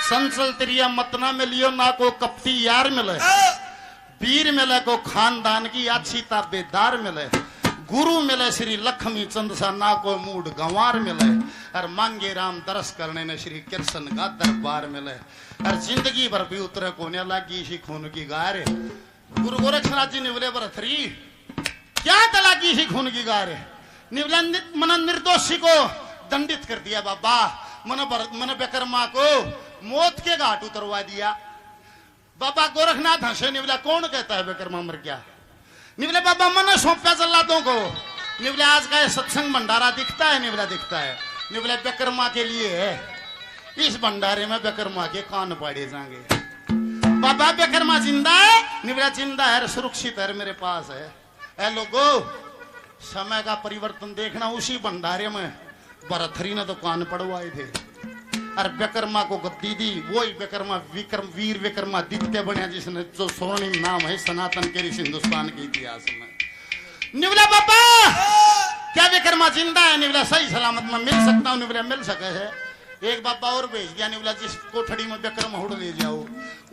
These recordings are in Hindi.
संसल त्रिया मतना में लियो ना को कपटी यार मिले, वीर मिले को खानदान की अच्छी ताबेदार मिले, गुरु मिले श्री लक्ष्मी चंद सा ना को मूड गंवार मिले, और मांगे राम दरस करने ने श्री कृष्ण का दरबार मिले, और जिंदगी भर भी उतरे कोने लगी इसी खून की गारे। गुरु गोरक्षनाथ जी निवले बरथरी क्या तलाकी इसी खून की गारे, निवला मन निर्दोषी को दंडित कर दिया बाबा, मन बेकर्मा को मौत के घाट उतरवा दिया। बाबा गोरखनाथ हंसे, निवला कौन कहता है बेकर्मा मर गया? निवले बाबा मन सौंपा जल्लादों को, निवले आज का सत्संग भंडारा दिखता है, निवला दिखता है, निवले बेकर्मा के लिए है, इस भंडारे में बेकर्मा के कान पाड़े जाएंगे। बाबा बेकर्मा जिंदा है? निवला जिंदा है, सुरक्षित है, मेरे पास है। ए लोगो समय का परिवर्तन देखना, उसी भंडारे में भरथरी ने तो कान पड़वाए थे, और बेकर्मा को गद्दी दी वही बेकर्मा विक्रम वीर विक्रमादित्य बना, जिसने जो स्वर्णिम नाम है सनातन के इस हिंदुस्तान के इतिहास में। निवला बाबा क्या विक्रमा जिंदा है? निवला सही सलामत में मिल सकता हूँ, निवला मिल सके है। एक बाबा और भेज दिया, निवला जिस कोठड़ी में बेकर्मा उड़ ले जाओ,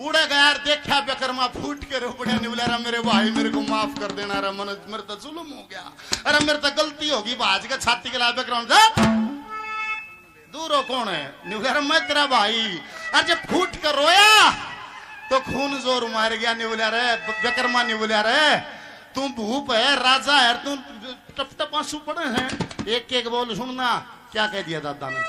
उड़े गया यार, देखा बेकर्मा फूट के रो पड़े, निवला रा मेरे भाई मेरे को माफ कर देना, रा मन मेरे तो जुल्म हो गया, अरे मेरे तो गलती होगी, भाज के छाती के ला बेकर्मा दूर हो कौन है? निवला मैं तेरा भाई। और जब फूट कर रोया तो खून जोर मार गया, निवला रे बेकर्मा, निवला रे तू भूप है, राजा है, तू टप टप आंसू पड़े हैं, एक एक बोल सुनना क्या कह दिया दादा ने।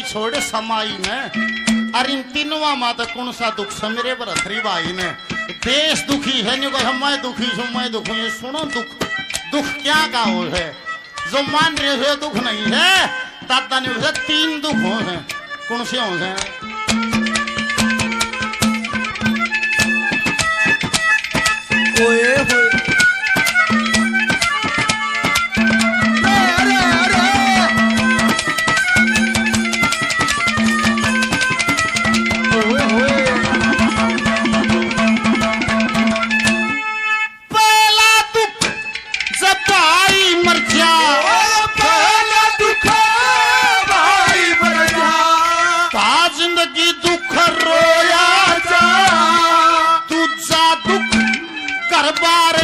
छोड़े समाई में, और इन तीनवा माता कौन सा दुख समेरे भरथरी भाई ने। देश दुखी है, नहीं कोई मैं दुखी हूँ, मैं दुखी। सुनो दुख, दुख क्या का हो है? जो मान रहे हो दुख नहीं है, दादा ने उसे तीन दुख हो हैं, कौन से हो हैं?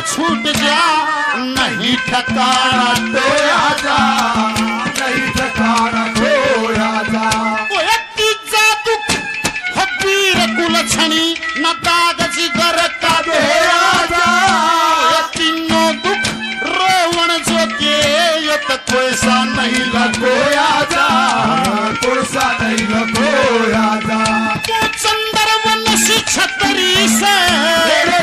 छूट जा नहीं ठकाना तो आजा, नहीं ठकाना तो आजा। वो एक तीजा दुख हबीर कुलछनी न कागज घर का दे आजा, ये तीनों दुख रोवण जो के ये तो कोई सा नहीं लगो आजा, कोई सा नहीं लगो आजा। तू चंद्रवन सी छतरी से मेरे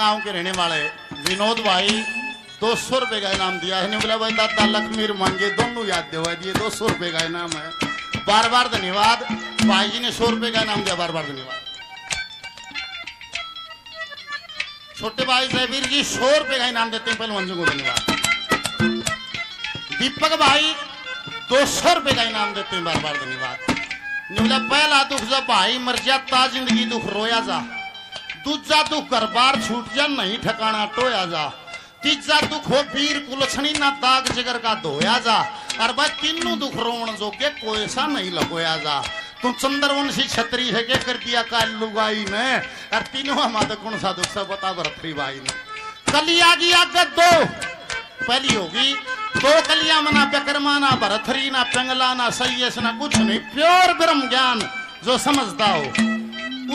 गांव के रहने वाले विनोद भाई 200 रुपए का इनाम दिया है। बोला भाई दादा लक्ष्मीर मांगे दोनों याद दिवा दिए, 200 रुपए का इनाम है। बार बार धन्यवाद। भाई जी ने 100 रुपए का इनाम दिया, बार बार धन्यवाद। छोटे भाई जयवीर जी 100 रुपए का इनाम देते हैं पहलवान जी को, धन्यवाद। दीपक भाई 200 रुपए का इनाम देते हैं, बार बार धन्यवाद। बोला पहला दुख जब भाई मर जाता जिंदगी दुख रोया जा, दूजा दुख घर बार छूट जा नहीं ठिकाना टोया जा, तीजा दुख हो वीर कुलछनी ना दाग जिगर का धोया जा, और भाई तीनों दुख रोवन जो के कोई सा नहीं लगोया जा। तू चंद्रवंशी छतरी है क्या कर दिया काल लुगाई ने, और तीनों हमारे कौन सा दुख से बता भरथरी भाई ने। कलिया की आगत दो पहली होगी, दो कलियां मना व्यकरमा ना भरथरी ना पिंगला ना सैयस ना कुछ नहीं, प्योर ब्रह्म ज्ञान जो समझता हो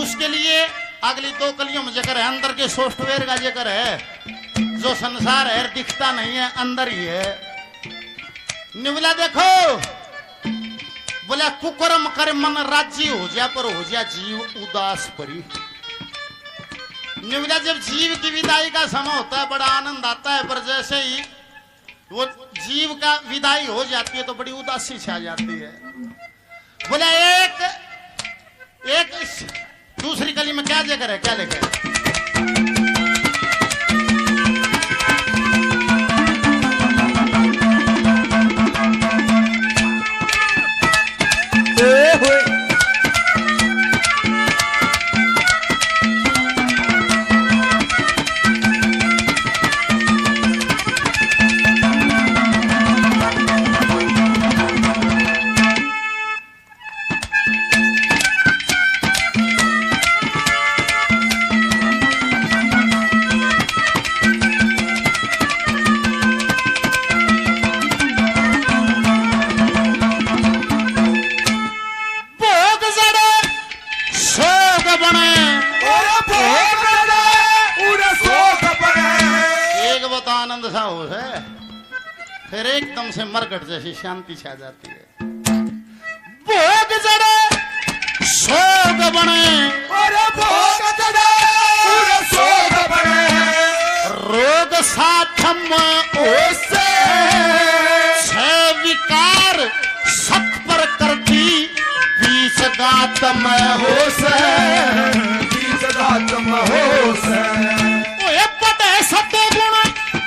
उसके लिए अगली दो कलियों में जकर है अंदर के सॉफ्टवेयर का जकर है, जो संसार है दिखता नहीं है अंदर ही है। निवला देखो बोला कुकरम कर मन राज्य हो जा पर हो जा जीव उदास परी। निवला जब जीव की विदाई का समय होता है बड़ा आनंद आता है, पर जैसे ही वो जीव का विदाई हो जाती है तो बड़ी उदासी छा जाती है। बोला एक दूसरी कली में क्या जगह है, क्या लिखा है? फिर एकदम से मरकट जैसी शांति छा जाती है। भोग जड़े सोग बने, भोग जड़े सोग बने, रोग साथम ओसे छह विकार सत पर करती बीस गातम होसे, बीस गातम होसे। पटे सतो गुण,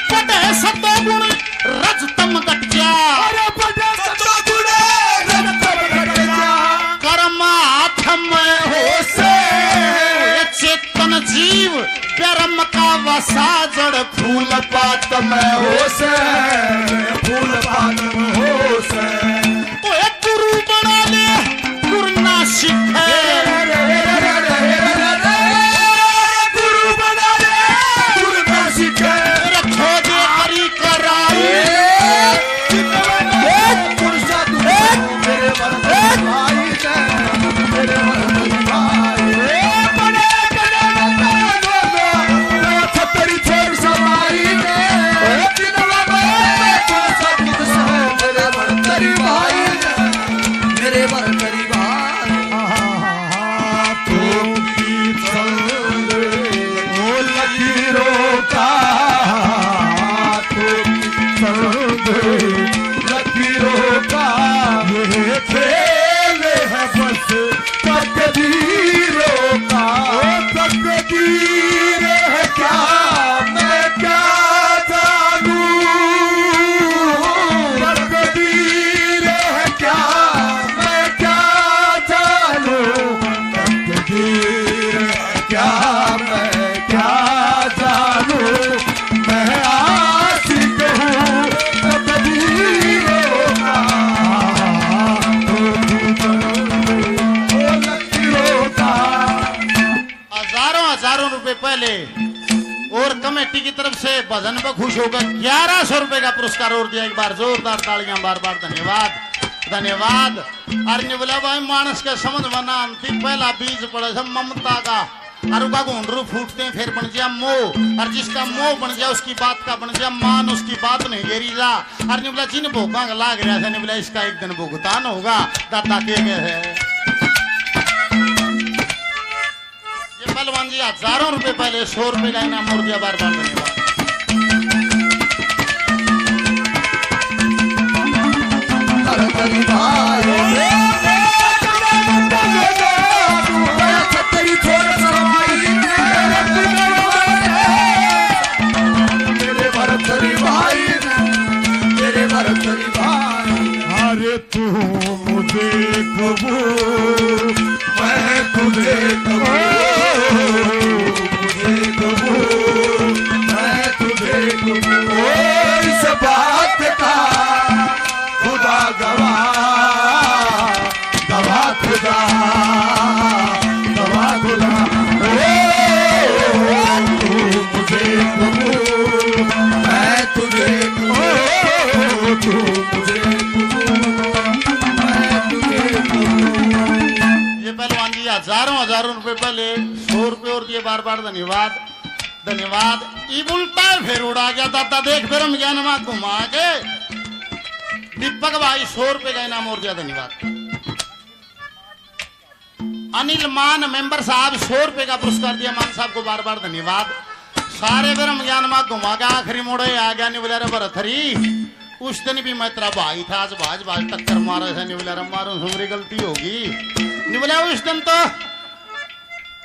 पटे सतो गुण रजतम घट जा, कर्म आत्म होसे चेतन जीव कर्म का वसा जड़ फूल पात में होसे, फूल पात में होसे। गुरु बना ले गुरु ना सीखे, गुरु बना ले गुरु ना सीखे, रखो दे हरि कराई पहले और कमेटी की तरफ से भजन पर खुश होकर 1100 रुपए का पुरस्कार और दिया। एक बार जोरदार तालियां, बार बार धन्यवाद, धन्यवाद। और बोला भाई मानस के समझ बना पहला बीज पड़े सब ममता का, और उनका घूंडरू फूटते हैं फिर बन जाए मोह, और जिसका मोह बन जाए उसकी बात का बन जाए मान, उसकी बात नहीं गेरी जा। और ने बोला जिन भोगा लाग रहा था, ने बोला इसका एक दिन भुगतान होगा। दादा के है पहलवान जी हजारों रुपए पहले 100 रुपए का इनाम और दिया। बार बार धन्यवाद। अरे तू मुझे कबू मैं तुझे कबू, मुझे कबू मैं तुझे कबू। इस बात का खुदा गवाह, गवाह खुदा, गवाह खुदा। तू मुझे कबू मैं तुझे कबू, तू मुझे हजारों रुपए पहले 100 रुपए और दिए। बार बार धन्यवाद धन्यवाद। ई उल्टा फिर उड़ा गया दादा देख फिर हम ज्ञान में घुमा के। दीपक भाई 100 रुपए का इनाम और दिया। धन्यवाद। अनिल मान मेंबर साहब 100 रुपए का पुरस्कार दिया। मान साहब को बार बार धन्यवाद। सारे फिर हम ज्ञान में घुमा के आखिरी मोड़े आ गया। निवला रे बरथरी उस दिन भी मैं तेरा भाई था, आज भाज टक्कर मारे थे। निवला रे मारो मेरी गलती होगी। निवला उस दिन तो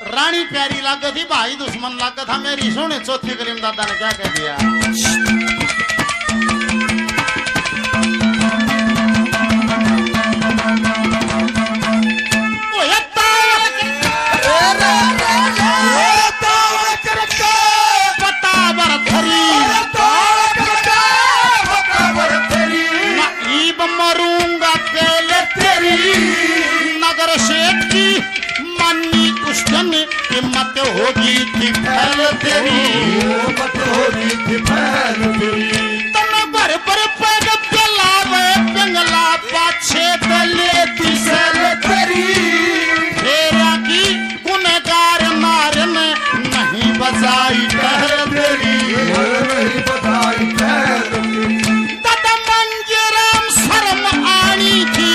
रानी प्यारी लागत थी, भाई दुश्मन लागत था मेरी। सुने चौथी कलीम दादा ने क्या कह दिया। मरूंगा केले तेरी नगर शेठ की मानी उस दिन हिम्मत होगी थी फैल तेरी, हिम्मत होगी थी फैल तेरी। तन भर पैग पिलावे पिंगला पाछे दले दिसल तेरी। फेरा की गुनहगार नारन नहीं बजाई टहल तेरी, नहीं बजाई टहल तेरी। दादा मंजराम शर्म आनी थी,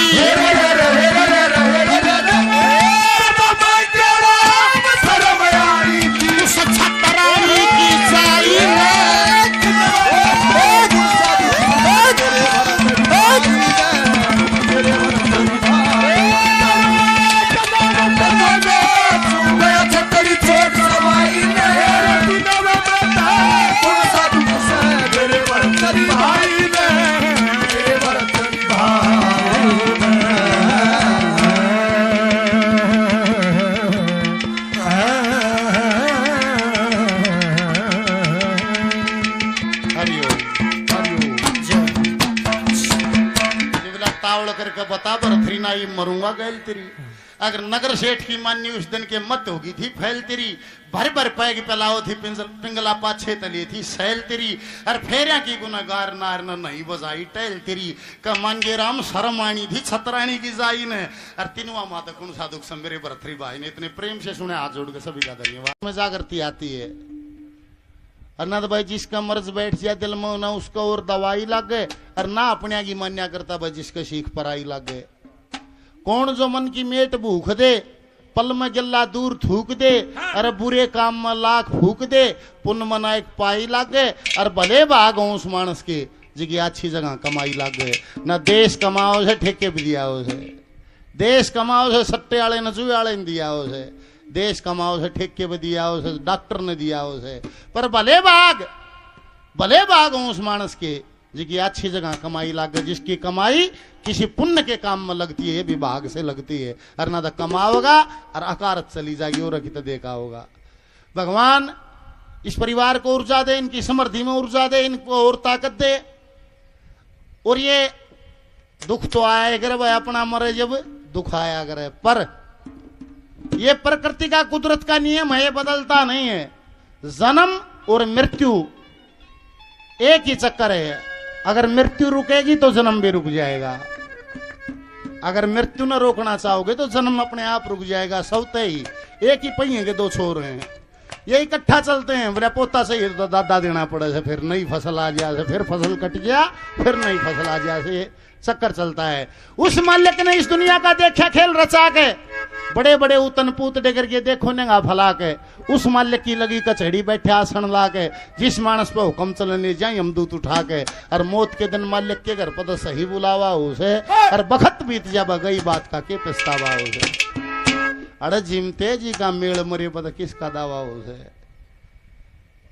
बता बरथरी ना ये मरूंगा गैल तेरी। अगर नगर सेठ की मान्य उस दिन के मत होगी थी फैल तेरी। भर पैग पिलाओ थी पिंगला पाछे तली थी सैल तेरी। और फेरिया की गुनहगार नार न नहीं बजाई टहल तेरी। कमांगे राम शर्माणी थी छतरानी की जाई ने। और तीनवा माता कुण साधुक मेरे बरथरी भाई ने इतने प्रेम से सुने। हाथ जोड़ के सभी का धन्यवाद। में जागृति आती है अनाथ भाई जिसका मर्ज बैठ जाए दिल में ना उसका और दवाई लग गए। और ना अपने की मान्या करता भाई जिसका सीख पराई लग गए। कौन जो मन की मेट भूख दे पल में गिल्ला दूर थूक दे। अरे बुरे काम में लाख फूक दे पुण्य मना एक पाई लग गए। और भले भाग हो उस मानस के जिकी अच्छी जगह कमाई लग गए। न देश कमाओ से ठेके भी दिया उसे, देश कमाओ से सट्टे वाले नचुए वाले ने दिया उसे, देश कमाओ से ठेके पे दिया उसे, डॉक्टर ने दिया उसे। पर भले भाग हो उस मानस के जिसकी अच्छी जगह कमाई लग गई। जिसकी कमाई किसी पुण्य के काम में लगती है विभाग से लगती है। और ना तो कमाओगा और अकारत चली जाएगी और तो देखा होगा। भगवान इस परिवार को ऊर्जा दे, इनकी समृद्धि में ऊर्जा दे, इनको और ताकत दे। और ये दुख तो आया करे भाई अपना मरे जब दुख आया करे। पर ये प्रकृति का कुदरत का नियम है, ये बदलता नहीं है। जन्म और मृत्यु एक ही चक्कर है। अगर मृत्यु रुकेगी तो जन्म भी रुक जाएगा। अगर मृत्यु न रोकना चाहोगे तो जन्म अपने आप रुक जाएगा। सौते ही एक ही पहिए के दो छोर हैं, ये इकट्ठा चलते हैं। मेरा पोता से तो दादा देना पड़े से, फिर नई फसल आ जाए, फिर फसल कट गया, फिर नई फसल आ जाए, चक्कर चलता है। उस मालिक ने इस दुनिया का देखा खेल रचा के बड़े बड़े उतन पूत डेगर के देखो नेगा फला के उस मालिक की लगी कचहरी बैठे आसन ला के जिस मानस पे हुक्म चलने जाए यमदूत उठा के और मौत के दिन मालिक के घर पर तो सही बुलावा उसे और बखत बीत जा गई बात का के पछतावा उसे। अरे जिमते जी का मेल मरे पता किसका दावा उसे।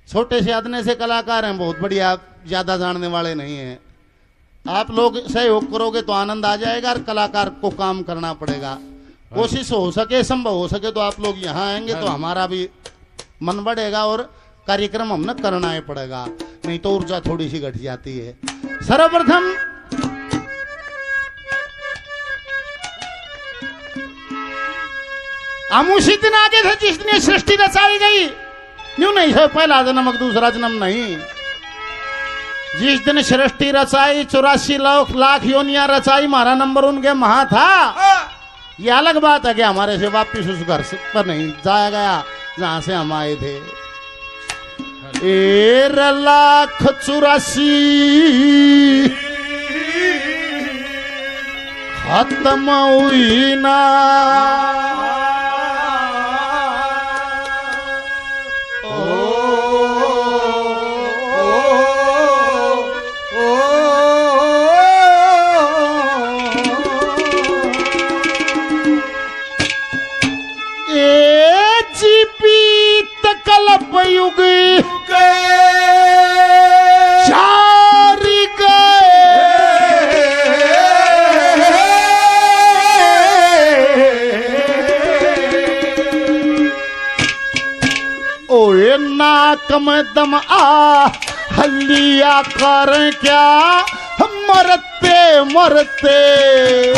छोटे से आदने से कलाकार हैं, बहुत बढ़िया, ज्यादा जानने वाले नहीं हैं। आप लोग सहयोग करोगे तो आनंद आ जाएगा और कलाकार को काम करना पड़ेगा। कोशिश हो सके, संभव हो सके तो आप लोग यहाँ आएंगे तो हमारा भी मन बढ़ेगा और कार्यक्रम हमने करना ही पड़ेगा, नहीं तो ऊर्जा थोड़ी सी घट जाती है। सर्वप्रथम हम उसी दिन आगे थे जिस दिन सृष्टि रचाई गई, न्यू नहीं है पहला जन्म दूसरा जन्म नहीं। जिस दिन सृष्टि रचाई 84 लाख योनियां रचाई, हमारा नंबर उनके महा था। ये अलग बात है कि हमारे से वापिस उस घर से पर नहीं जाया गया जहां से हम आए थे। 1,84,000 खत्म हुई ना युग चारी ओए नाक में दम आ हल्लिया कर क्या मरते मरते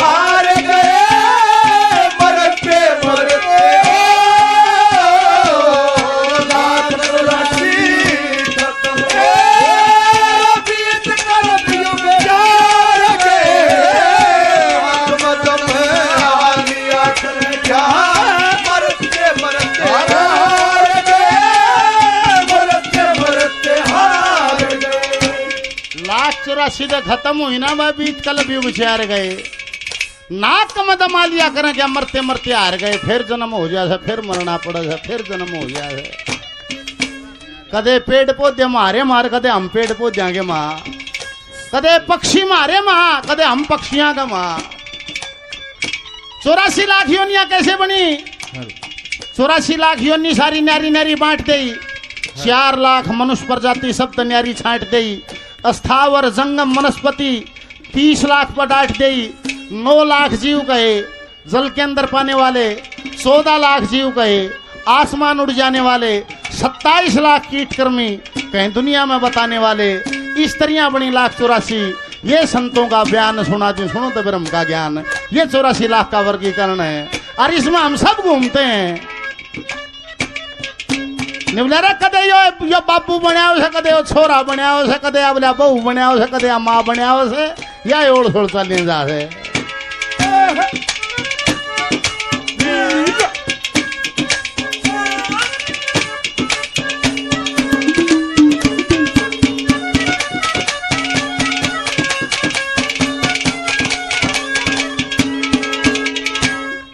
हार गए मरते मरते सीधे खत्म हुई ना वह बीत कल भी उछार गए। नाक में दमा लिया करें क्या मरते मरते हार गए, फिर जन्म हो जाए, फिर मरना पड़े, फिर जन्म हो जाए। कदे पेड़ पौधे मारे मार, कदे हम पेड़ पौधे माँ, कदे पक्षी मारे माँ, कदे हम पक्षियां का माँ। 84 लाख योनियां कैसे बनी? 84 लाख योनि सारी न्यारी न्यारी बांट दी। 4 लाख मनुष्य प्रजाति सब न्यारी छांट दी। स्थावर जंगम वनस्पति 30 लाख पर डांट गई। 9 लाख जीव कहे जल के अंदर पाने वाले, 14 लाख जीव कहे आसमान उड़ जाने वाले, 27 लाख कीटकर्मी कहीं दुनिया में बताने वाले, स्त्रियां बनी 1,84,000। ये संतों का बयान सुना जो सुनो तो ब्रह्म का ज्ञान। ये 84 लाख का वर्गीकरण है और इसमें हम सब घूमते हैं। निवलेरा कदे यो बापू बनाया से, कदे यो छोरा बनाया से, कदे अबला बहू बनाया से, कदे माँ बनाया से, या ओढ़ छोड़ चलने जा से।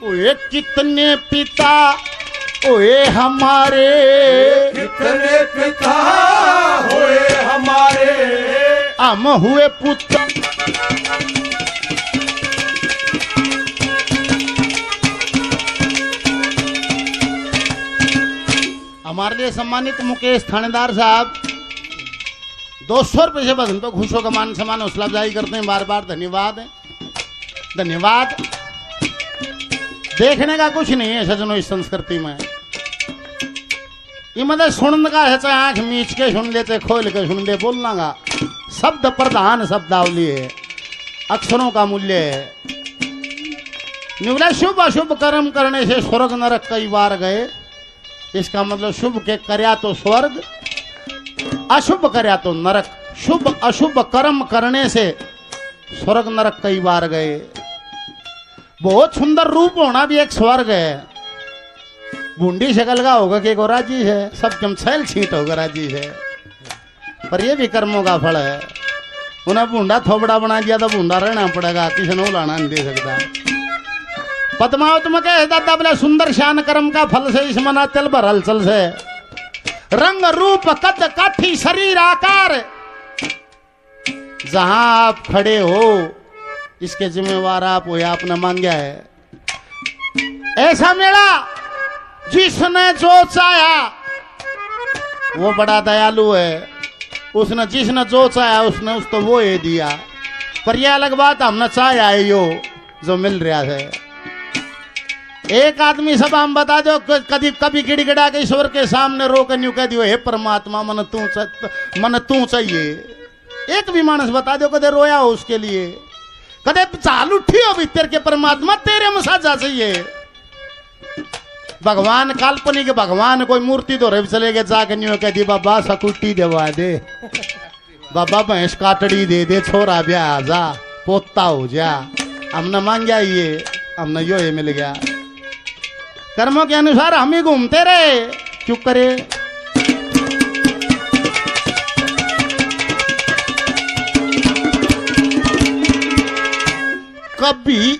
ओए कितने पिता ओए हमारे, कितने पिता हुए हमारे, हम हुए पुत्र। हमारे लिए सम्मानित मुकेश थानेदार साहब 200 रुपये से भजन पे खुश होकर मान सम्मान हौसला अफजाई करते हैं। बार बार धन्यवाद धन्यवाद। देखने का कुछ नहीं है सजनों इस संस्कृति में। ये मतलब सुनने का है, चाहे आंख मीच के सुन लेते, खोल के सुन ले, बोलना का शब्द प्रधान शब्दावली है, अक्षरों का मूल्य है। निवला शुभ अशुभ कर्म करने से स्वर्ग नरक कई बार गए। इसका मतलब शुभ के कर्या तो स्वर्ग, अशुभ कर्या तो नरक। शुभ अशुभ कर्म करने से स्वर्ग नरक कई बार गए। बहुत सुंदर रूप होना भी एक स्वर्ग है। बूंदी शक्ल का होगा कि गोरा जी है, सब जमछैल छींट होगा राजी है, पर ये भी कर्मों का फल है। उन्हें बूंदा थोबड़ा बना दिया तो बूंदा रहना पड़ेगा, किसी ने लाना नहीं दे सकता। पद्मावत में कहे दादा बोले सुंदर शान कर्म का फल से इस मना तिल भर हलचल से रंग रूप कद काठी शरीर आकार जहां आप खड़े हो इसके जिम्मेवार आप हो, आपने मांगा है। ऐसा मेला जिसने जो चाहा वो बड़ा दयालु है, उसने जिसने जो चाहा उसने उसको वो ये दिया। पर यह अलग बात हमने चाहा है यो जो मिल रहा है। एक आदमी सब हम बता दो कभी कभी गिड़गिड़ा के ईश्वर के सामने रो के न्यू कह दियो हे परमात्मा मन तू चाहिए। एक भी मानस बता दो कदे रोया हो उसके लिए, कदे चाल उठी हो भीतर के परमात्मा तेरे में साझा चाहिए। भगवान काल्पनिक भगवान कोई मूर्ति तो रह चले गए जाके न्यू कह दी बाबा सकुटी देवा दे, बाबा भैंस काटड़ी दे दे, छोरा ब्याह जा, पोता हो जा। हमने मांगा ये, हमने यो ये मिल गया। कर्मों के अनुसार हम ही घूमते रहे, क्यों करे। कभी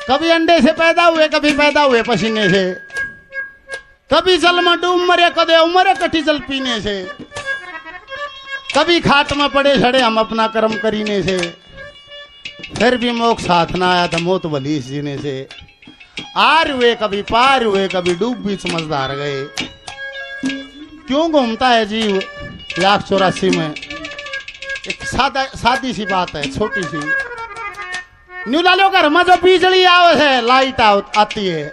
कभी अंडे से पैदा हुए, कभी पैदा हुए पसीने से, कभी जल में डूब मरे, कदे उमरे कटी जल पीने से, कभी खाट में पड़े सड़े हम अपना कर्म करीने से, फिर भी मोक्ष साथ ना आया था मौत भली जीने से। आर हुए कभी पार हुए, कभी डूब भी समझदार गए। क्यों घूमता है जीव 184 में। एक सादी सी बात है, छोटी सी। न्यू लालो घर में जो बिजली आवे है, लाइट आती है,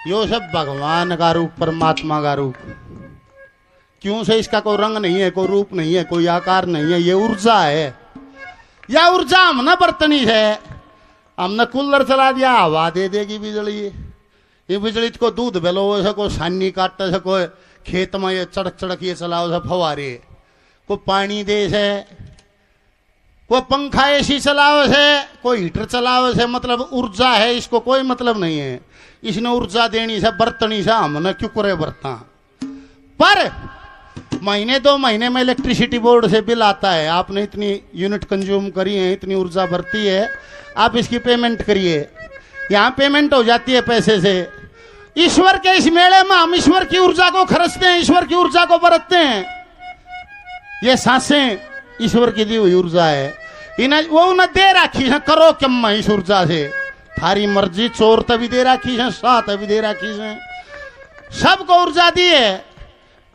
यो सब भगवान का रूप, परमात्मा का रूप। क्यों से इसका कोई रंग नहीं है, कोई रूप नहीं है, कोई आकार नहीं है, ये ऊर्जा है। या ऊर्जा हमने बरतनी है, हमने कूलर चला दिया हवा दे देगी बिजली। ये बिजली को दूध बेलो सको, सानी काट सको, खेत में ये चढ़क चढ़क ये चलाओ सब फवारे, को पानी दे से, कोई पंखा एसी चलाओ से, कोई हीटर चलाओ से, मतलब ऊर्जा है, इसको कोई मतलब नहीं है। इसने ऊर्जा देनी से बरतनी से हमने क्यों करे बरता। पर महीने 2 महीने में इलेक्ट्रिसिटी बोर्ड से बिल आता है, आपने इतनी यूनिट कंज्यूम करी है, इतनी ऊर्जा भरती है, आप इसकी पेमेंट करिए। यहाँ पेमेंट हो जाती है पैसे से। ईश्वर के इस मेले में हम ईश्वर की ऊर्जा को खर्चते हैं, ईश्वर की ऊर्जा को बरतते हैं। ये सांसें ईश्वर की दी हुई ऊर्जा है, इन्हें वो उन्हें दे रखी है, करो कम इस ऊर्जा से, थारी मर्जी। चोर तभी दे रखी है, साथ भी दे रखी है, सबको ऊर्जा दी है।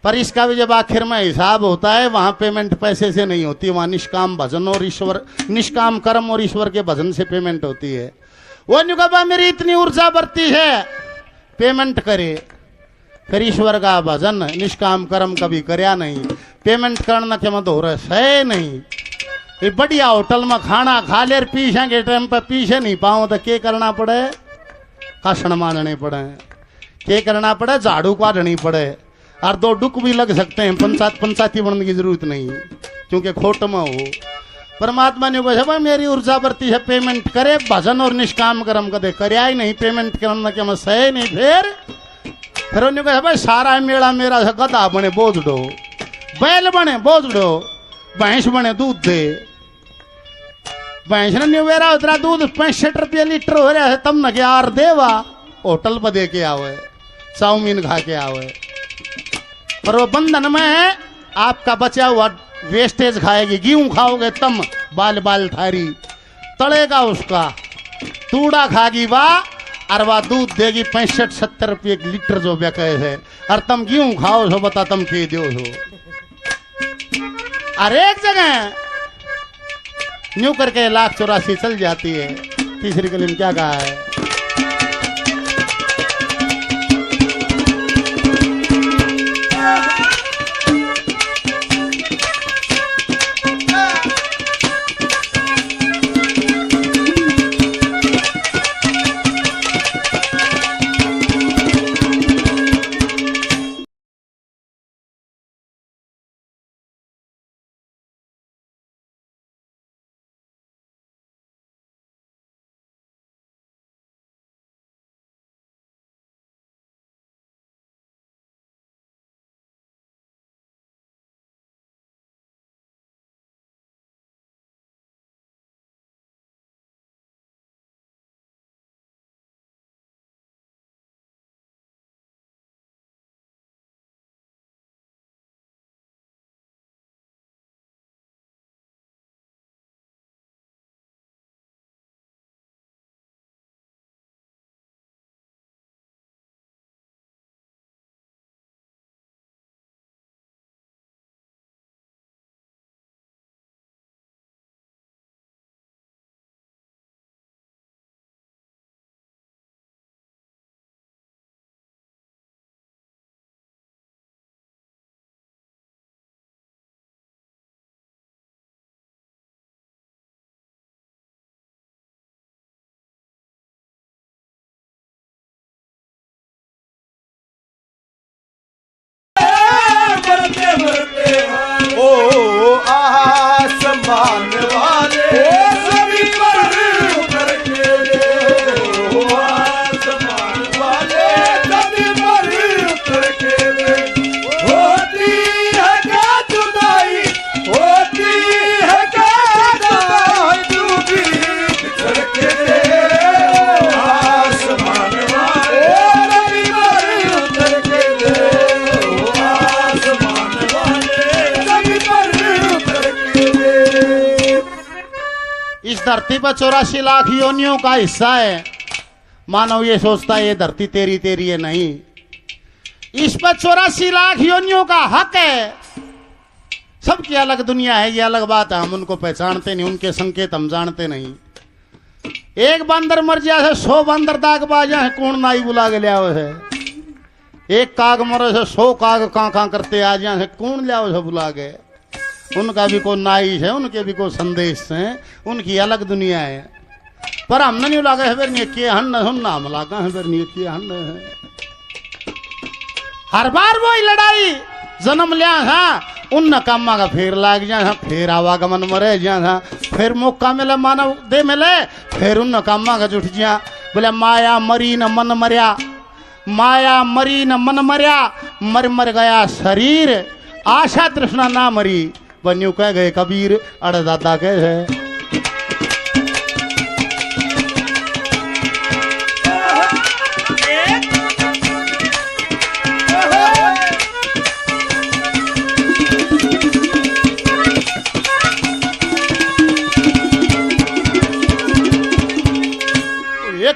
पर इसका भी जब आखिर में हिसाब होता है वहां पेमेंट पैसे से नहीं होती, वहां निष्काम भजन और ईश्वर, निष्काम कर्म और ईश्वर के भजन से पेमेंट होती है। वो न्यू कहा मेरी इतनी ऊर्जा बढ़ती है, पेमेंट करे। फिर ईश्वर का भजन निष्काम कर्म कभी करया नहीं, पेमेंट करना के मत हो रहा है नहीं। ये बढ़िया होटल में खाना खा ले, पीछे के टाइम पर पीछे नहीं पाऊँ तो क्या करना पड़े, कासण मारने पड़े, क्या करना पड़े, झाड़ू काटनी पड़े, और 2 डुक भी लग सकते हैं। पंचायती बनने की जरूरत नहीं क्योंकि खोट में हो। परमात्मा ने कहा भाई मेरी ऊर्जा बढ़ती है, पेमेंट करे, भजन और निष्काम कर्म कदे करया ही नहीं, पेमेंट करना के मैं सही नहीं। फिर उन्होंने कहा भाई सारा मेला मेरा गधा बने बोझ दो, बैल बने बोझ दो, भैंस बने दूध दे। भैंस ने मेरा उतरा दूध 65 रुपये लीटर हो रहा है, तब न के यार देवा होटल पर दे के आवे, चाउमीन खा के आवे। पर वो बंधन में आपका बचा हुआ वेस्टेज खाएगी, गेहूं खाओगे तम बाल बाल थारी तड़ेगा उसका, तूड़ा खागी वाह, और वह दूध देगी 65-70 रुपये लीटर जो बेचे है, और तुम गेहूं खाओ सो बता तुम खे दो हो। और एक जगह न्यू करके 1,84,000 चल जाती है। तीसरी कली में क्या कहा है, आसमान वाले सभी पर उतर के दे, आसमान वाले सभी पर उतर के दे। होती है क्या जुदाई, होती है क्या जुदाई, तू भी बिछड़ के दे, आसमान वाले सभी पर उतर के दे, आसमान वाले सभी पर उतर के दे। इस धरती पर 84 लाख योनियों का हिस्सा है। मानव ये सोचता है ये धरती तेरी तेरी है, नहीं, इस पर 84 लाख योनियों का हक है। सबकी अलग दुनिया है, ये अलग बात है, हम उनको पहचानते नहीं, उनके संकेत हम जानते नहीं। एक बंदर मर जाए से 100 बंदर दाग बाजा है, कौन नाई बुला के लिया है। एक काग मरे से 100 काग कां करते आ जाए, कौन लिया से बुला के। उनका भी कोई नाई है, उनके भी कोई संदेश है, उनकी अलग दुनिया है। पर हमने नहीं लगा है फिर के हन हम लगा है फिर के हन है। हर बार वही लड़ाई जन्म लिया था, उन कामा का फेर लाग जा, फिर आवागमन मरे जा, फिर मौका मिले मानव दे मिले, फिर उन कामा का जुट जा। बोले माया मरी न मन मरिया, माया मरी न मन मरिया, मर मर गया शरीर, आशा तृष्णा ना मरी। बन्यू कह गए कबीर, अड़ दादा कह है।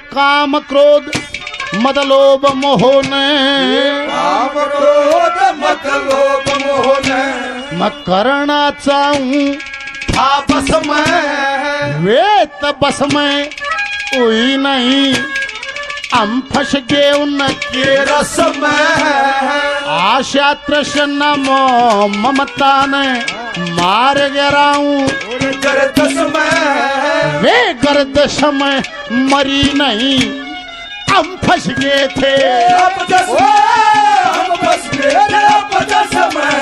काम क्रोध मद लोभ मोह ने, काम क्रोध मत लोभ मोह नहीं। मैं करना चाहूं था बस में वे तो बस में कोई नहीं, हम फंस गए उनके के रस में। आशा तृष्णा मोह ममता ने मार गिराऊं, गर्दश में वे गर्दश में मरी नहीं, हम फंस गए थे अब जस हम बस गए अब जस में।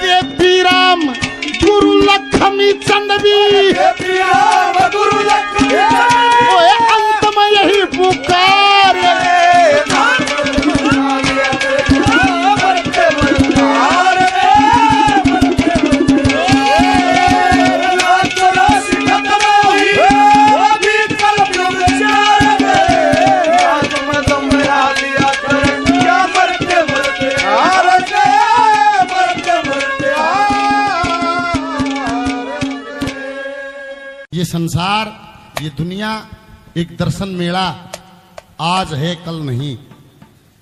देवी राम गुरु लक्ष्मी चंद भी देवी राम गुरु लक्ष्मी ओए अंत में यही पुकार, ये संसार ये दुनिया एक दर्शन मेला, आज है कल नहीं।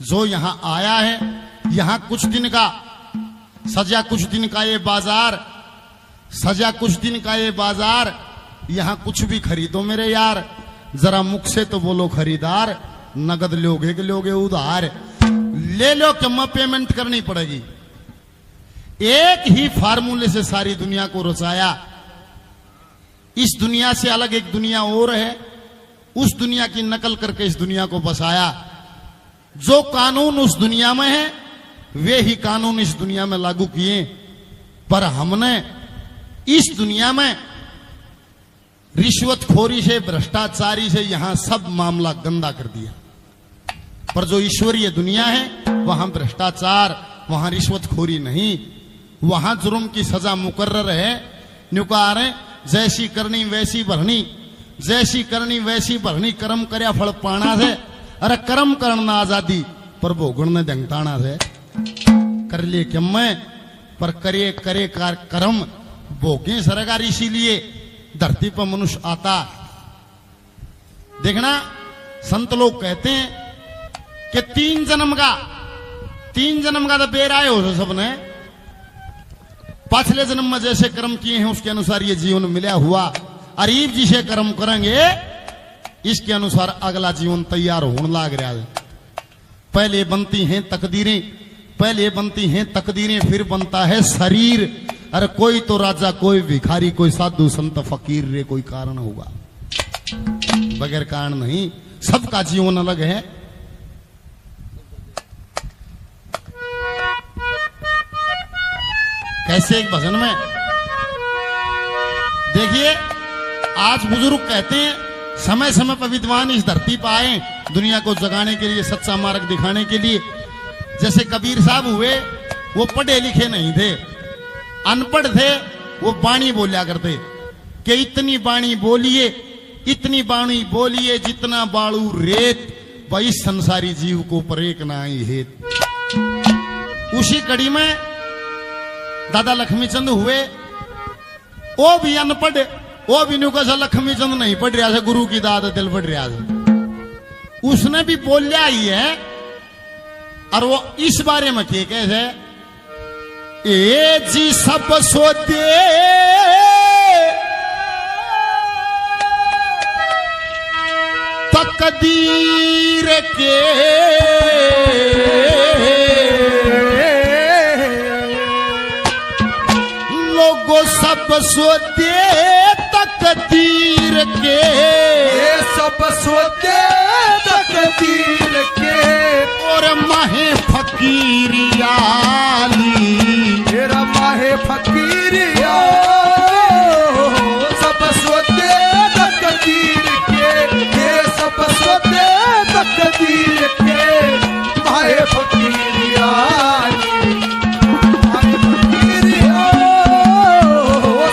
जो यहाँ आया है यहाँ कुछ दिन का सजा, कुछ दिन का ये बाजार सजा, कुछ दिन का ये बाजार, यहाँ कुछ भी खरीदो मेरे यार, जरा मुख से तो बोलो खरीदार, नगद लोगे के लोगे उधार, ले लो कि मैं पेमेंट करनी पड़ेगी। एक ही फार्मूले से सारी दुनिया को रचाया। इस दुनिया से अलग एक दुनिया और है, उस दुनिया की नकल करके इस दुनिया को बसाया। जो कानून उस दुनिया में है वे ही कानून इस दुनिया में लागू किए, पर हमने इस दुनिया में रिश्वतखोरी से, भ्रष्टाचारी से यहां सब मामला गंदा कर दिया। पर जो ईश्वरीय दुनिया है वहां भ्रष्टाचार, वहां रिश्वतखोरी नहीं, वहां जुर्म की सजा मुकर्रर है। न्युकार है जैसी करनी वैसी भरनी, जैसी करनी वैसी भरनी, कर्म करया फल पाना से। अरे कर्म करना आजादी पर भोगण ने दंगताना से। कर लिए क्यों मैं पर करे करे कार कर्म भोगे सरकार, इसीलिए धरती पर मनुष्य आता। देखना संत लोग कहते हैं कि तीन जन्म का तो बेराय हो सबने, पिछले जन्म में जैसे कर्म किए हैं उसके अनुसार ये जीवन मिला हुआ, अरीब जी से कर्म करेंगे इसके अनुसार अगला जीवन तैयार होने लग रहा है। पहले बनती हैं तकदीरें, पहले बनती हैं तकदीरें, फिर बनता है शरीर। अरे कोई तो राजा, कोई भिखारी, कोई साधु संत फकीर रे, कोई कारण होगा, बगैर कारण नहीं। सबका जीवन अलग है। कैसे एक भजन में देखिए, आज बुजुर्ग कहते हैं समय समय पर विद्वान इस धरती पर आए दुनिया को जगाने के लिए, सच्चा मार्ग दिखाने के लिए। जैसे कबीर साहब हुए, वो पढ़े लिखे नहीं थे, अनपढ़ थे, वो बाणी बोलिया करते कि इतनी बाणी बोलिए, इतनी बाणी बोलिए जितना बाड़ू रेत, वही संसारी जीव को पर एक ना आई हेत। उसी कड़ी में दादा लक्ष्मीचंद हुए, वो भी अनपढ़, वो भी न्यू कैसा लक्ष्मीचंद नहीं पढ़ रहा था, गुरु की दाद दिल पढ़ रहा था। उसने भी बोलिया ही है, और वो इस बारे में के कैसे ए जी सब सोते तकदीर के, लोगों सब सोते तकदीर के, ये सब सोते तकदीर के। और माहे फकीरियाली, मेरा माहे फकीरिया, सब सोते तकदीर के, ये सब सोते तकदीर के। माहे फकीरिया, माहे फकीरिया,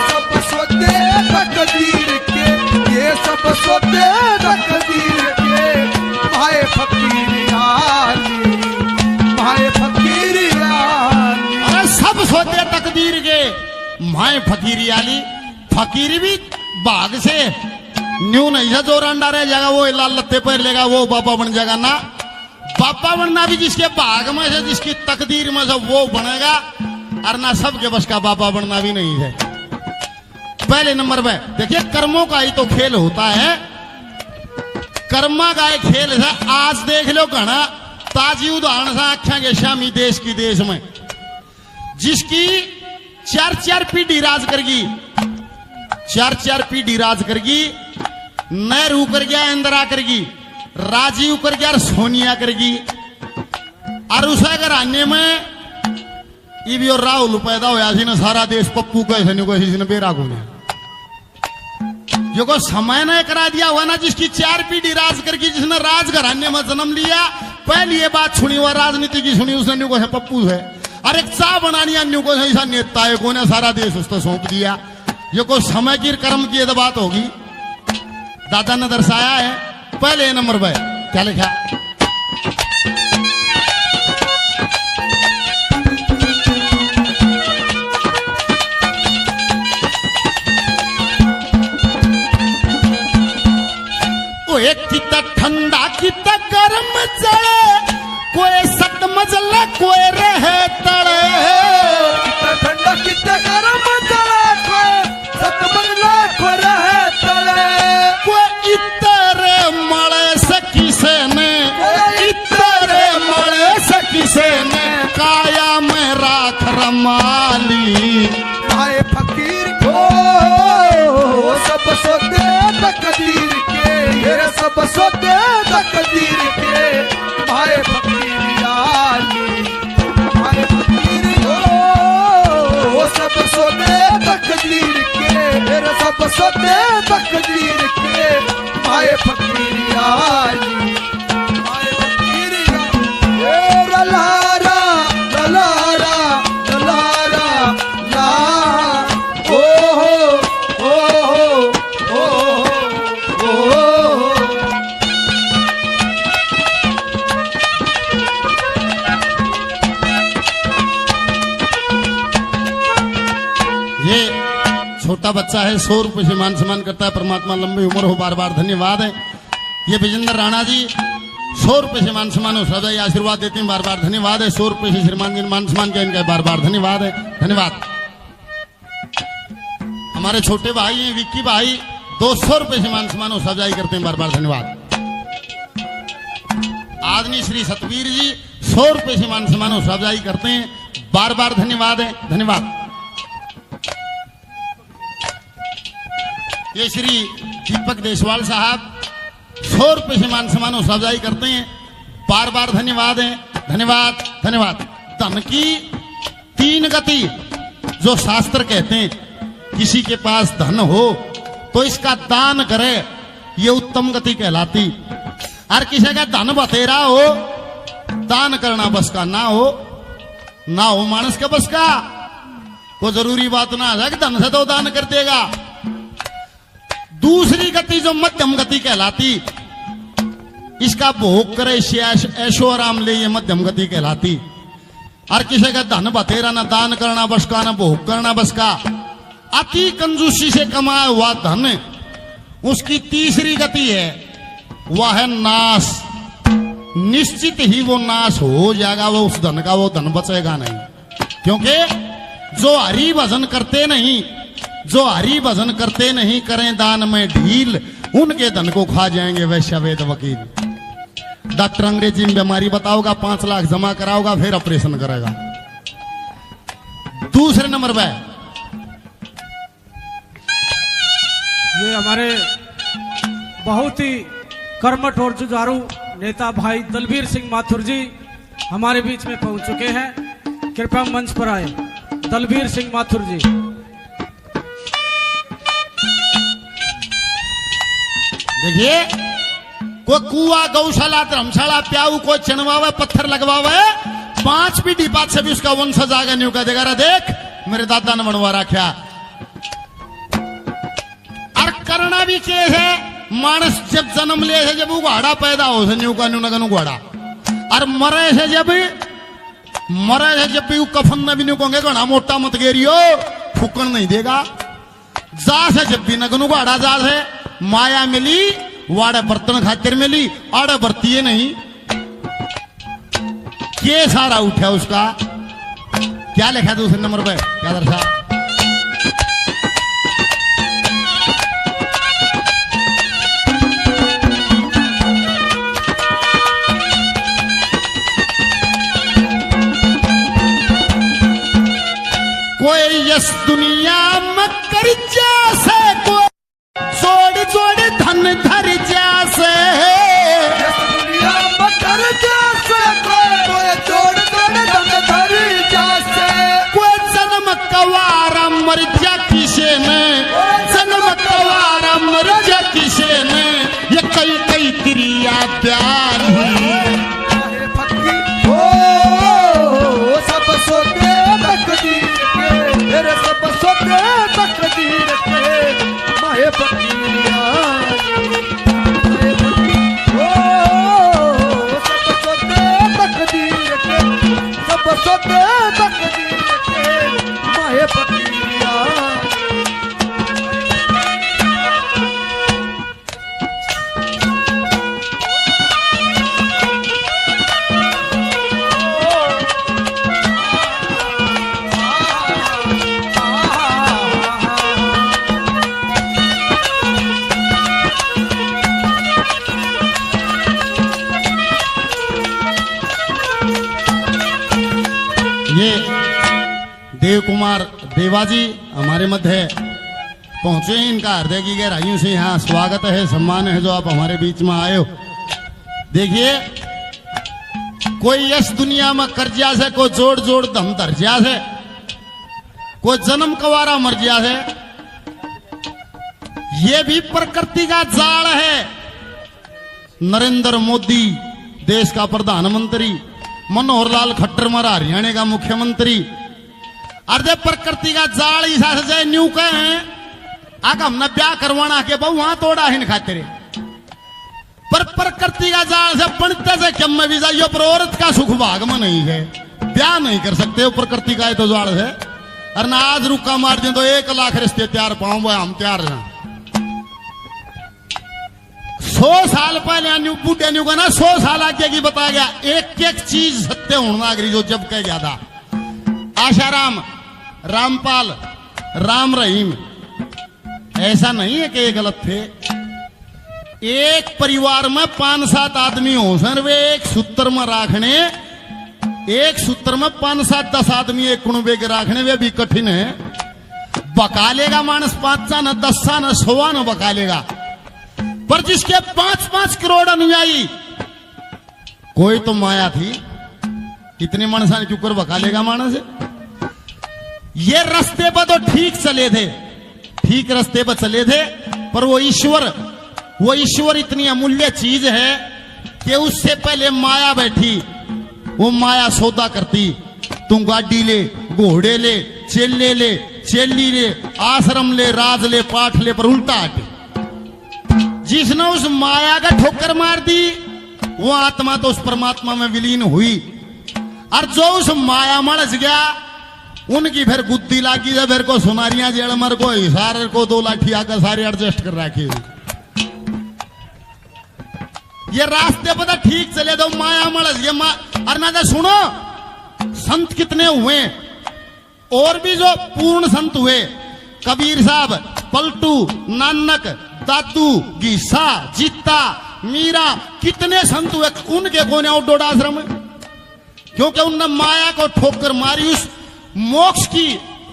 सब सोते तकदीर के, ये सब सोते तकदीर के। माहे फकीरिया, माहे फकीरिया, अरे सब सोते तकदीर के, माए फकीरी आली। फकीरी भी भाग से न्यू नहीं है, जो रंडा रह जाएगा वो लाल लत्ते पर लेगा वो बाबा बन जाएगा ना। बाबा बनना भी जिसके भाग में से, जिसकी तकदीर में से वो बनेगा, और ना सबके बस का बाबा बनना भी नहीं है। पहले नंबर पे देखिए, कर्मों का ही तो खेल होता है, कर्मा का एक खेल है। आज देख लो घना ताजी उदाहरण सा आख्या के शामी देश की देश में, जिसकी 4-4 पीढ़ी राज करगी, 4-4 पीढ़ी राज करगी। नेहरू कर गया, इंदिरा करगी, राजीव कर गया, सोनिया करगी, और उसे अगर आने में भी और राहुल पैदा होया सी ना, सारा देश पप्पू कैसे नहीं कैसे ने बेरा को जो को समय ने करा दिया हुआ ना, जिसकी 4 पीढ़ी राज करके, जिसने राज घराने में जन्म लिया, पहली ये बात सुनी हुआ राजनीति की सुनी उसने, न्यू को है पप्पू है। और एक चाह बनानी न्यू को ऐसा नेता है को ने सारा देश उसको सौंप दिया। ये को समय की कर्म की तो बात होगी, दादा ने दर्शाया है। पहले नंबर पे क्या लिखा, एक कितना ठंडा कितना गर्म चढ़े, कोई सत मजला कोई रहे तड़े, कितना ठंडा कितना गर्म चले, कोई सत मजला कोई रहे तले, कोई इतरे मड़े से किसे ने, इतरे मड़े से किसे ने काया में राख रमाली। भाई फकीर को सब सोते तकदीर के, ये सब सोते तकदीर के, भाई फकीर आली, भाई फकीर को सब सोते तकदीर के, ये सब सोते तकदीर के, भाई फकीर आली, भाई फकीर आली, ललारा ललारा ललारा ला, ओ हो ओ हो। ये छोटा बच्चा है, 100 रुपए से मान सम्मान करता है, परमात्मा लंबी उम्र हो, बार बार धन्यवाद है। ये विजेंद्र राणा जी 100 रुपए से मान सम्मान हो, सदा आशीर्वाद देते हैं, बार बार धन्यवाद है। 100 रुपए से श्रीमान जी मान सम्मान किया, इनका बार बार धन्यवाद है, धन्यवाद। हमारे छोटे भाई हैं विक्की भाई, 200 रुपए से मान सम्मान हो, सजाई करते हैं, बार बार धन्यवाद। आदमी श्री सतवीर जी 100 रुपए से मान सम्मान हो, सजाई करते हैं, बार बार धन्यवाद है, धन्यवाद। ये श्री दीपक देशवाल साहब 100 रुपए से मान सम्मान हो, सजाई करते हैं, बार बार धन्यवाद है, धन्यवाद धन्यवाद। धन की 3 गति जो शास्त्र कहते हैं, किसी के पास धन हो तो इसका दान करे, ये उत्तम गति कहलाती। और किसी का धन बतेरा हो, दान करना बस का ना हो मानस के बस का, तो जरूरी बात ना है कि धन से तो दान कर देगा। दूसरी गति जो मध्यम गति कहलाती, इसका भोग करे, ऐशो आराम ले, ये मध्यम गति कहलाती। और किसी का धन बतेरा, ना दान करना बस का, ना भोग करना बस का, अति कंजूसी से कमाया हुआ धन, उसकी तीसरी गति है, वह है नाश। निश्चित ही वो नाश हो जाएगा, वो उस धन का, वो धन बचेगा नहीं। क्योंकि जो हरि भजन करते नहीं, जो हरि भजन करते नहीं, करें दान में ढील, उनके धन को खा जाएंगे वैश्य वेद वकील। डॉक्टर अंग्रेजी में बीमारी बताओगा, 5 लाख जमा कराओगा, फिर ऑपरेशन करेगा। दूसरे नंबर पे ये हमारे बहुत ही कर्मठ और जुझारू नेता भाई दलबीर सिंह माथुर जी हमारे बीच में पहुंच चुके हैं। कृपया मंच पर आए दलबीर सिंह माथुर जी। देखिए, कोई कुआ, गौशाला, धर्मशाला, प्याऊ, कोई चनवावे, पत्थर लगवावे, 5 पीढ़ी बाद से भी उसका वंशज आगे नहीं होगा। देगा देख मेरे दादा ने बनवा रखा। और करना भी के है, मानस जब जन्म ले है, जब उगाड़ा पैदा हो से न्यू का न्यू नगन उगाड़ा, और मरे से जब भी कफन न भी न्यू कहोगे घना मोटा मत गेरियो, फूकन नहीं देगा। जा से जब भी नगन उगाड़ा, जा से माया मिली, वाड़े बर्तन खातिर मिली, आड़े बरतिये नहीं। के सारा उठा उसका क्या लिखा दूसरे नंबर पे क्या दर्शा कोई यस दुनिया में कर जैसे कोई जोड़ जोड़ धन धर जैसे इस दुनिया में कर जैसे कोई जोड़ जोड़ धन धर जैसे कोई जन्म कवारा मर जा किसे ने जन्म कवारा मर जा किसे ने ये कई कई क्रिया प्यार ही सब सोते तकदीर के मेरे सब सोते तकदीर के माहे फकीरिया सब सोते तकदीर के सब सोते तकदीर के माहे फकीरिया ये देव कुमार देवाजी हमारे मध्य पहुंचे हैं। इनका हृदय की गहराइयों से यहाँ स्वागत है, सम्मान है जो आप हमारे बीच में आए हो। देखिए कोई इस दुनिया में कर्जा से, कोई जोड़ जोड़ धम दर्जा से, कोई जन्म कवारा मर्जिया से, ये भी प्रकृति का जाल है। नरेंद्र मोदी देश का प्रधानमंत्री, मनोहर लाल खट्टर मारा हरियाणा का मुख्यमंत्री, अर्धे प्रकृति का जाल ईसा से न्यू कहे आग हमने ब्याह करवाना के बहु वहां तोड़ा ही खातिर पर प्रकृति का जाल से बनते से कम में भी जाइयो पर औरत का सुख भाग में नहीं है, ब्याह नहीं कर सकते हो प्रकृति का है तो जाल है। और ना आज रुका मार दे तो 1 लाख रिश्ते तैयार पाऊं हम तैयार हैं। 100 साल पहले बूढ़े न्यू का ना 100 साल आगे की बताया गया, एक एक चीज सत्य होना अगरी जो जब कह गया था। आशाराम, रामपाल, राम रहीम ऐसा नहीं है कि ये गलत थे। एक परिवार में 5-7 आदमी हो सर, वे एक सूत्र में राखने, एक सूत्र में 5-7-10 आदमी एक कुणबे के राखने वे भी कठिन है। बका लेगा मानस 5 न 10 न 100 न बका लेगा, पर जिसके 5-5 करोड़ अनुयायी, कोई तो माया थी, कितने मानसा क्यों कर बका लेगा मानस। ये रास्ते पर तो ठीक चले थे, ठीक रास्ते पर चले थे, पर वो ईश्वर इतनी अमूल्य चीज है कि उससे पहले माया बैठी, वो माया सौदा करती। तू गाड़ी ले, घोड़े ले, चेले ले, चेली ले, आश्रम ले, राज ले, पाठ ले, पर उल्टा हटे। जिसने उस माया का ठोकर मार दी वो आत्मा तो उस परमात्मा में विलीन हुई, और जो उस माया में रच गया उनकी फिर गुद्दी लागी है, फिर को सुनारियां जेल मर को सारे को 2 लाठी आकर सारे एडजस्ट कर रखे। ये रास्ते पता ठीक चले तो माया मड़स ये और ना तो सुनो संत कितने हुए, और भी जो पूर्ण संत हुए, कबीर साहब, पलटू, नानक, दादू, गीसा, जीता, मीरा, कितने संत हुए, उनके कोने आउटडोर आश्रम, क्योंकि उनने माया को ठोकर मारी, उस मोक्ष की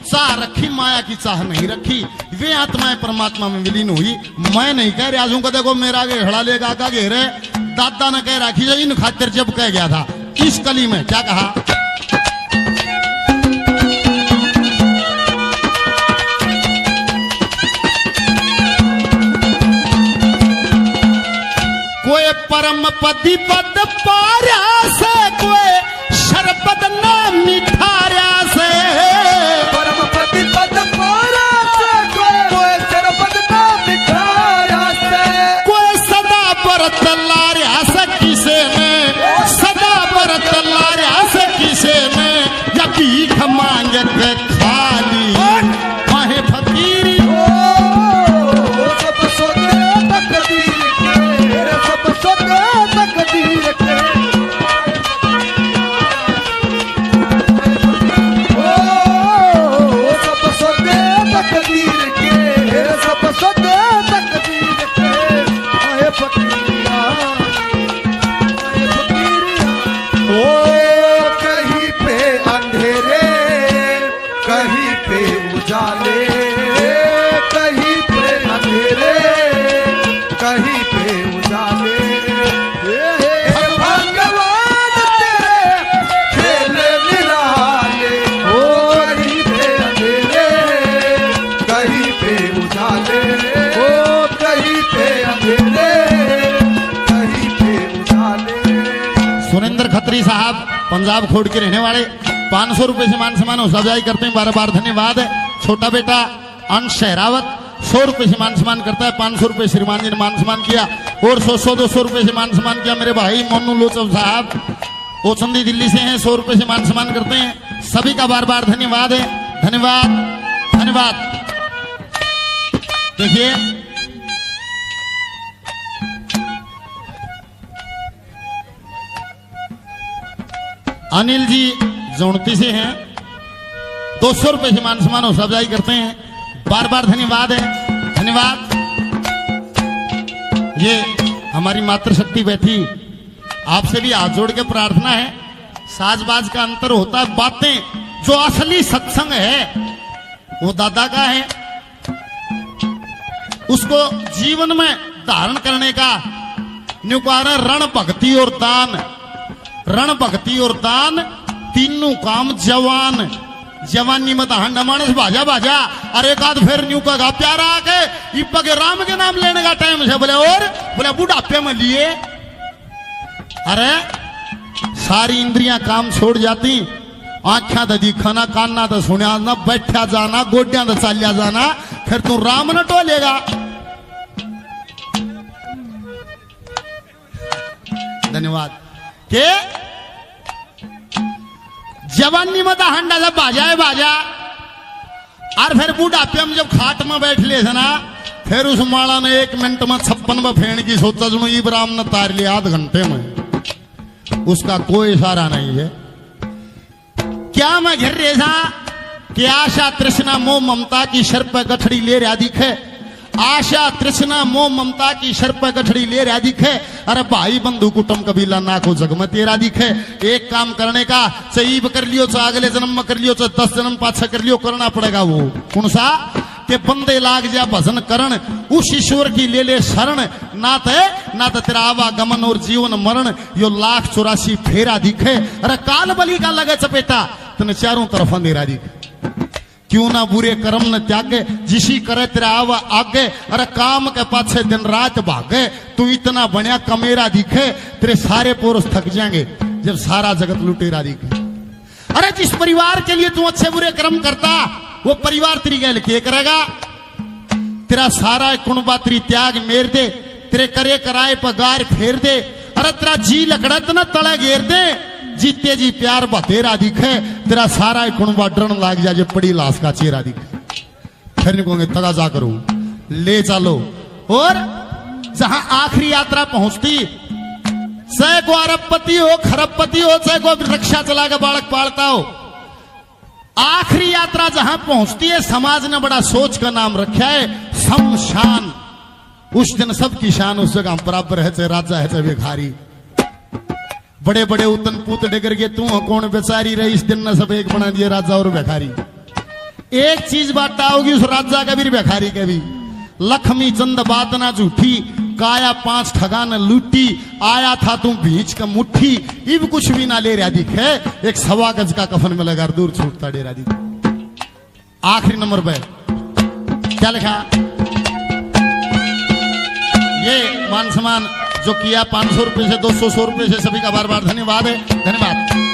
चाह रखी, माया की चाह नहीं रखी। वे आत्माएं परमात्मा में विलीन हुई। मैं नहीं कह रहा हूं, देखो मेरा आगे हड़ा लेगा आगा घेरे, दादा ने कह रखी इन खातिर जब कह गया था इस कली में क्या कहा, कोई परम पति पद पारा से, कोई शरबत ना मिठारा से, परम पति पद पारा से, कोई शरबत ना मिठारा से, कोई सदा बरत लार्या से किसे ने, सदा बरत लार्या से किसे ने, या भीख मांगे के खाली माहे फकीरी। सब सोते तकदीर के, सब सोते तकदीर के, पे उजाले कहीं पे अंधेरे कहीं पे उजाले भगवान तेरे खेल निराले ओ कहीं पे अंधेरे कहीं पे उजाले ओ कहीं पे अंधेरे कहीं पे उजाले। सुरेंद्र खत्री साहब पंजाब खोड़ के रहने वाले 500 रुपए से मान सम्मान सजाई करते हैं, बार बार धन्यवाद है। छोटा बेटा अंश शहरावत 100 रुपए से मान सम्मान करता है, 500 रुपए श्रीमान जी ने मान सम्मान किया और 100-200 रुपए से मान सम्मान किया मेरे भाई मोनू लोचव साहब ओचंदी दिल्ली से हैं, 100 रुपए से मान सम्मान करते हैं। सभी का बार बार धन्यवाद है, धन्यवाद धन्यवाद। देखिए अनिल जी जोनती से हैं, 200 रुपए से मान सम्मान सजाई करते हैं, बार बार धन्यवाद है, धन्यवाद। ये हमारी मातृशक्ति बैठी, आपसे भी हाथ जोड़ के प्रार्थना है, साजबाज का अंतर होता है, बातें जो असली सत्संग है वो दादा का है, उसको जीवन में धारण करने का न्युकारा रण भक्ति और दान, रण भक्ति और दान तीनों काम जवान, जवानी मत हंडा मानस भाजा भाजा अरे एकाध फिर न्यू का प्यारा आके इप्पा के राम के नाम लेने का टाइम से बोले और बोले बुढ़ापे में लिए। अरे सारी इंद्रियां काम छोड़ जाती, आंखा तो दिखाना, काना तो सुनिया ना, बैठा जाना, गोड्या तो चालिया जाना, फिर तू राम न टोलेगा। धन्यवाद के जवानी में हंडा जब बाजा है बाजा और फिर बुढ़ापे में जब खाट में बैठ ले ना, फिर उस माला ने 1 मिनट में 56 में फेण की सोचा जुनू इब्राहिम ने तार लिया आध घंटे में, उसका कोई इशारा नहीं है। क्या मैं घिर रहे था कि आशा तृष्णा मोह ममता की शर पे गठड़ी ले रहा दिखे, आशा तृष्णा मोह ममता की शर पे गठड़ी ले रहा दिखे, अरे भाई बंधु कुटुंब कबीला ना को जग में तेरा दिखे। एक काम करने का चाहे कर लियो, चाहे अगले जन्म में कर लियो, चाहे 10 जन्म पाछा कर लियो, करना पड़ेगा वो कौन सा के बंदे लाग जा भजन करण, उस ईश्वर की ले ले शरण, ना तो तेरा आवागमन और जीवन मरण यो 1,84 फेरा दिखे। अरे काल बलि का लगे चपेटा तने चारों तरफ अंधेरा दिखे, क्यों ना बुरे कर्म न त्यागे, जिसी करे तेरा आवा आगे, अरे काम के पाछे दिन रात भागे, तू इतना बढ़िया कमेरा दिखे, तेरे सारे पुरुष थक जाएंगे जब सारा जगत लुटेरा दिखे। अरे जिस परिवार के लिए तू अच्छे बुरे कर्म करता वो परिवार तेरी गैल के करेगा, तेरा सारा कुणबा तेरी त्याग मेर दे, तेरे करे कराए पगार फेर दे, अरे तेरा जी लकड़त न तले घेर दे, जीते जी प्यार बतेरा दिखे, तेरा सारा कुणबा डरन लाग जाए पड़ी लाश का चेहरा दिखे, फिर नहीं कहोगे तगाजा करूं ले चलो। और जहां आखिरी यात्रा पहुंचती, चाहे को अरबपति हो, खरबपति हो, चाहे को रक्षा चला के बालक पालता हो, आखिरी यात्रा जहां पहुंचती है समाज ने बड़ा सोच का नाम रखा है शमशान। उस दिन सबकी शान उस जगह बराबर है, चाहे राजा है चाहे भिखारी, बड़े बड़े उतन पूत डगर के तू कौन बेचारी रही, इस दिन ने सब एक बना दिए राजा और भिखारी। एक चीज बात होगी उस राजा का भी भिखारी का भी, लक्ष्मी चंद बात ना झूठी, काया 5 ठगा न लूटी, आया था तू बीच का मुट्ठी, इब कुछ भी ना ले रहा दिखे, एक 1.25 गज का कफन में लगा दूर छूटता डेरा दिखे। आखिरी नंबर पे क्या लिखा, ये मान सम्मान जो किया 500 रुपए से 200 रुपए से सभी का बार बार धन्यवाद है, धन्यवाद।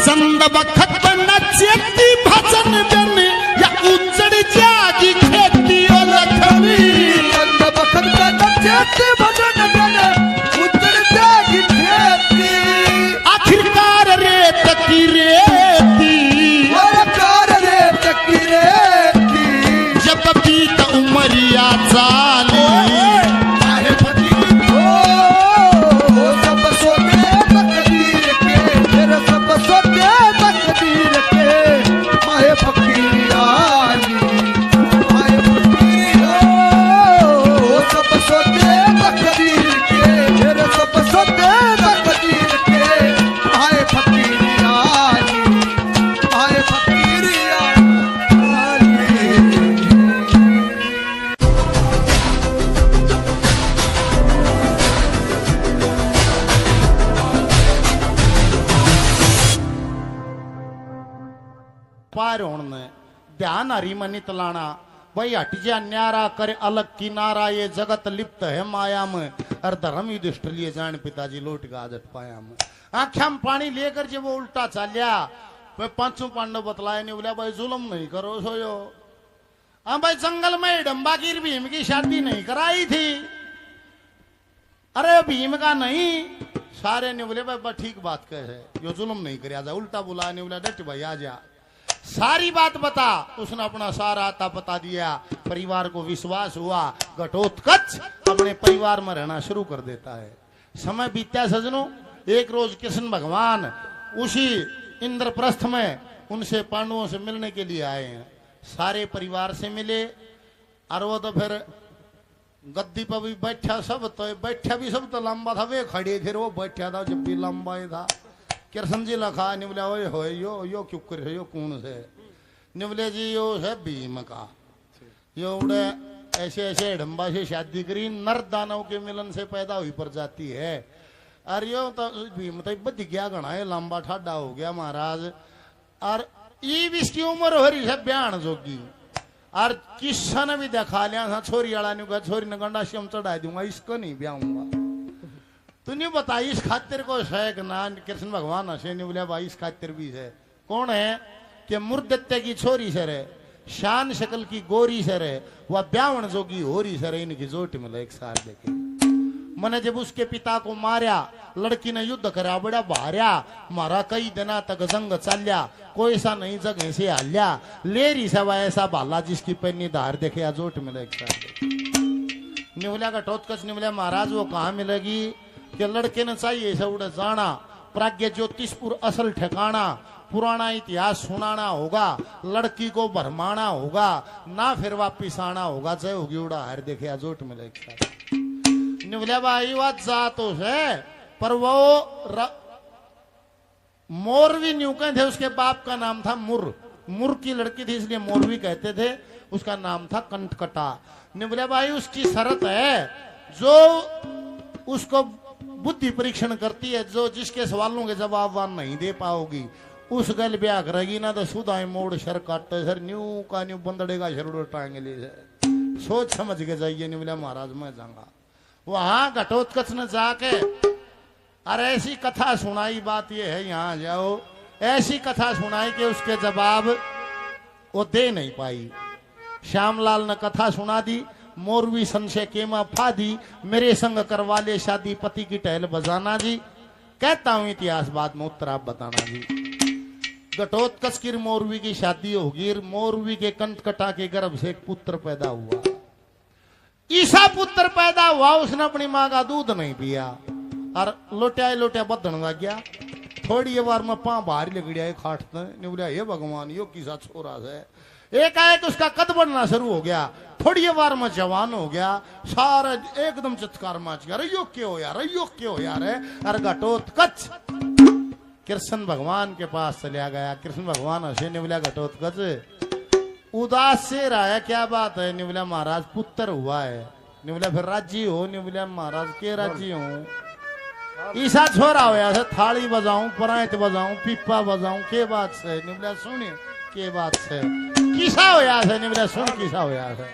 चंद बखत नचेती भजन बन या उजड़ जागी खेती, ओ लक्ष्मी चंद बखत नचेती भजन बन उजड़ जागी खेती, आखिरकार रेत की रेती, आखिरकार रेत की रेती, जब बीत उमरिया चाली, सब सोते तकदीर के, तेरे सब सोते तकदीर के, माहे फकीर आली, माहे फकीर पार होने ध्यान हरी मनी तलाना भाई हट जा न्यारा कर अलग किनारा ये जगत लिप्त है माया में और धर्म युधिष्ठिर लिए जान पिताजी लौट का आदत पाया में आख्या में पानी लेकर जब वो उल्टा चालिया मैं पांचों पांडव बतलाए नहीं बोला भाई जुल्म नहीं करो सोयो हाँ भाई जंगल में डम्बा गिर भीम की शादी नहीं कराई थी अरे भीम का नहीं सारे ने बोले भाई ठीक बात कह है यो जुल्म नहीं कर जा उल्टा बुला ने बोला डट भाई आ जा सारी बात बता उसने अपना सारा आता बता दिया परिवार को विश्वास हुआ घटोत्कच अपने परिवार में रहना शुरू कर देता है समय बीतता सजनों एक रोज कृष्ण भगवान उसी इंद्रप्रस्थ में उनसे पांडवों से मिलने के लिए आए हैं सारे परिवार से मिले और वो तो फिर गद्दी पर भी बैठा सब तो बैठा भी सब तो लंबा था वे खड़े थे वो बैठा था जब भी लंबा ही था कृष्ण जी लखा निवले ओए हो यो क्यों कर यो कौन से निवले जी यो है भीम का यो उड़े ऐसे ऐसे हिडम्बा से शादी करी नर दानव के मिलन से पैदा हुई प्रजाति है अरे यो तो भीम तो बद गया गणा है लंबा ठाडा हो गया महाराज और इसकी उम्र हो रही है बयान जोगी और किस्सा ने भी देखा लिया था छोरी वाला ने कहा छोरी ने गंडा श्यम चढ़ा दूंगा इसको नहीं ब्याऊंगा तू नहीं बता इस खातिर को शेख ना कृष्ण भगवान हसे नहीं बोलिया भाई इस खातिर भी है कौन है कि मुर्दत्ते की छोरी सर है शान शक्ल की गोरी सर है वह ब्यावन जोगी हो रही सर इनकी जोट मिला एक साल देखे मैंने जब उसके पिता को मारा लड़की ने युद्ध करा बड़ा भार्या मारा कई दिना तक जंग चाल्या कोई सा नहीं जगह से हाल्या ले रही सवा ऐसा भाला जिसकी पैनी धार देखे या जोट मिला एक साल निवलिया का टोतकच निवलिया महाराज वो कहाँ मिलेगी कि लड़के ने चाहिए ऐसा उड़े जाना प्राज्ञ ज्योतिषपुर असल ठिकाना पुराना इतिहास सुनाना होगा लड़की को भरमाना होगा ना फिर वापिस आना होगा जय होगी उड़ा हर देखे या जोट मिले एक साथ निवलिया भाई बात जा तो है पर वो मोरवी न्यू कहते थे उसके बाप का नाम था मुर की लड़की थी इसलिए मोरवी कहते थे उसका नाम था कंटकटा निवलिया भाई उसकी शर्त है जो उसको बुद्धि परीक्षण करती है जो जिसके सवालों के जवाब वह नहीं दे पाओगी उस गल ब्याह करेगी ना तो सुधाई मोड़ सर काटे सर न्यू का न्यू बंदड़े का शर टांगे ले सोच समझ के जाइए निवलिया महाराज मैं जाऊंगा वहां घटोत्कच ने जाके अरे ऐसी कथा सुनाई बात ये है यहाँ जाओ ऐसी कथा सुनाई कि उसके जवाब वो दे नहीं पाई श्यामलाल ने कथा सुना दी मोरवी संशय केमा फादी मेरे संग करवा ले शादी पति की टहल बजाना जी कहता हूं इतिहास बाद में उत्तर आप बताना जी घटोत्कच की मोरवी की शादी होगी मोरवी के कंटकटा के गर्भ से एक पुत्र पैदा हुआ ईसा पुत्र पैदा हुआ उसने अपनी माँ का दूध नहीं पिया और लोटिया बदन लग गया थोड़ी बार में पा बाहर लगड़िया खाटते नहीं बोलिया हे भगवान यो किसा छोरा है एक आया कि उसका कद बढ़ना शुरू हो गया थोड़ी बार में जवान हो गया सारा एकदम चित्कार मच गया यो क्यों यार है अरे घटोत्कच कृष्ण भगवान के पास चलिया गया कृष्ण भगवान हसे ने बोलिया घटोत्कच उदास से रहा क्या बात है ने बोलिया महाराज पुत्र हुआ है ने बोलिया फिर राजी हो ने बोलिया महाराज के राजी हूँ ईसा छोरा होया से थाली बजाऊं परायत बजाऊं पिप्पा बजाऊं के बात से ने बोलिया सुनिए के बात से किसा होया से ने बोलिया सुन किसा होया से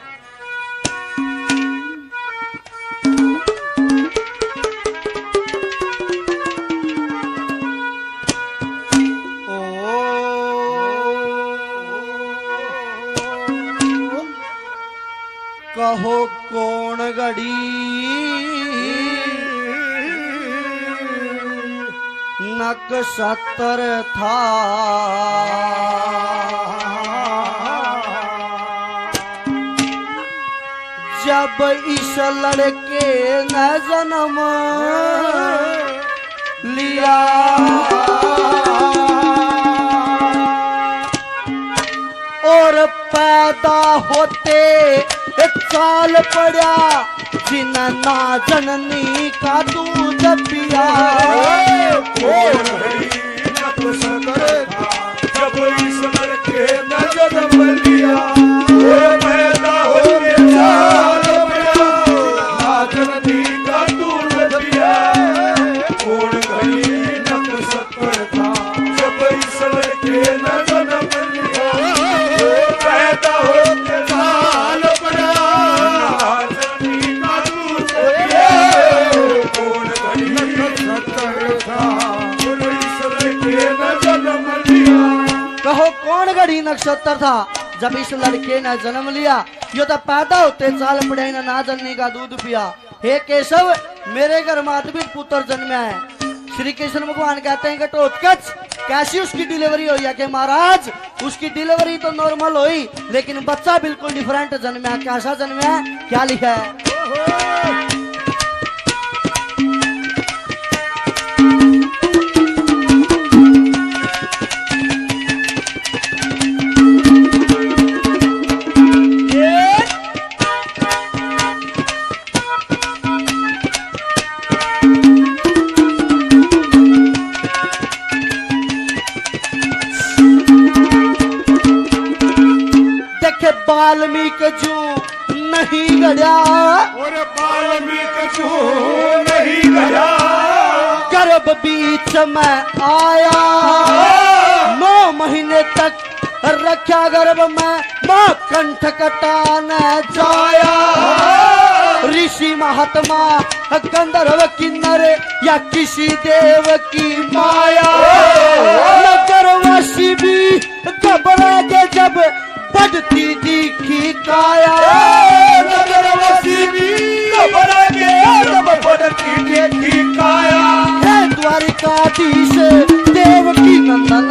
कहो कौन घड़ी नक सत्तर था जब इस लड़के ने जन्म लिया और पैदा होते एक साल पड़ा जिन ना जननी का दूध पिया जब इस लड़के ने जन्म लिया पैदा होते साल पड़ा ना जननी का दूध पिया कौन घड़ी नक सत्तर था जब इस लड़के ने जन्म लिया घड़ी नक्षत्र था जब इस लड़के ने जन्म लिया। यो तो पैदा होते चाल पड़े ना जननी का दूध पिया। हे केशव, मेरे घर माधवी पुत्र जन्मा है। श्री कृष्ण भगवान कहते हैं घटोत्कच, कैसी उसकी डिलीवरी हुई है? कि महाराज उसकी डिलीवरी तो नॉर्मल हुई, लेकिन बच्चा बिल्कुल डिफरेंट जन्मा है। कैसा जन्मा है, क्या लिखा है? वाल्मीकि जू नहीं गया, और वाल्मीकि जू नहीं गया, गर्भ बीच में आया, 9 महीने तक रखा गर्भ में, माँ कंठ कटाने जाया। ऋषि महात्मा गंधर्व किन्नर या किसी देव की माया, नगरवासी भी घबरा के जब बढ़ती दिखी काया। नगरवासी भी घबरा के जब बढ़ती दिखी काया। हे द्वारिकाधीश देव की नंदन,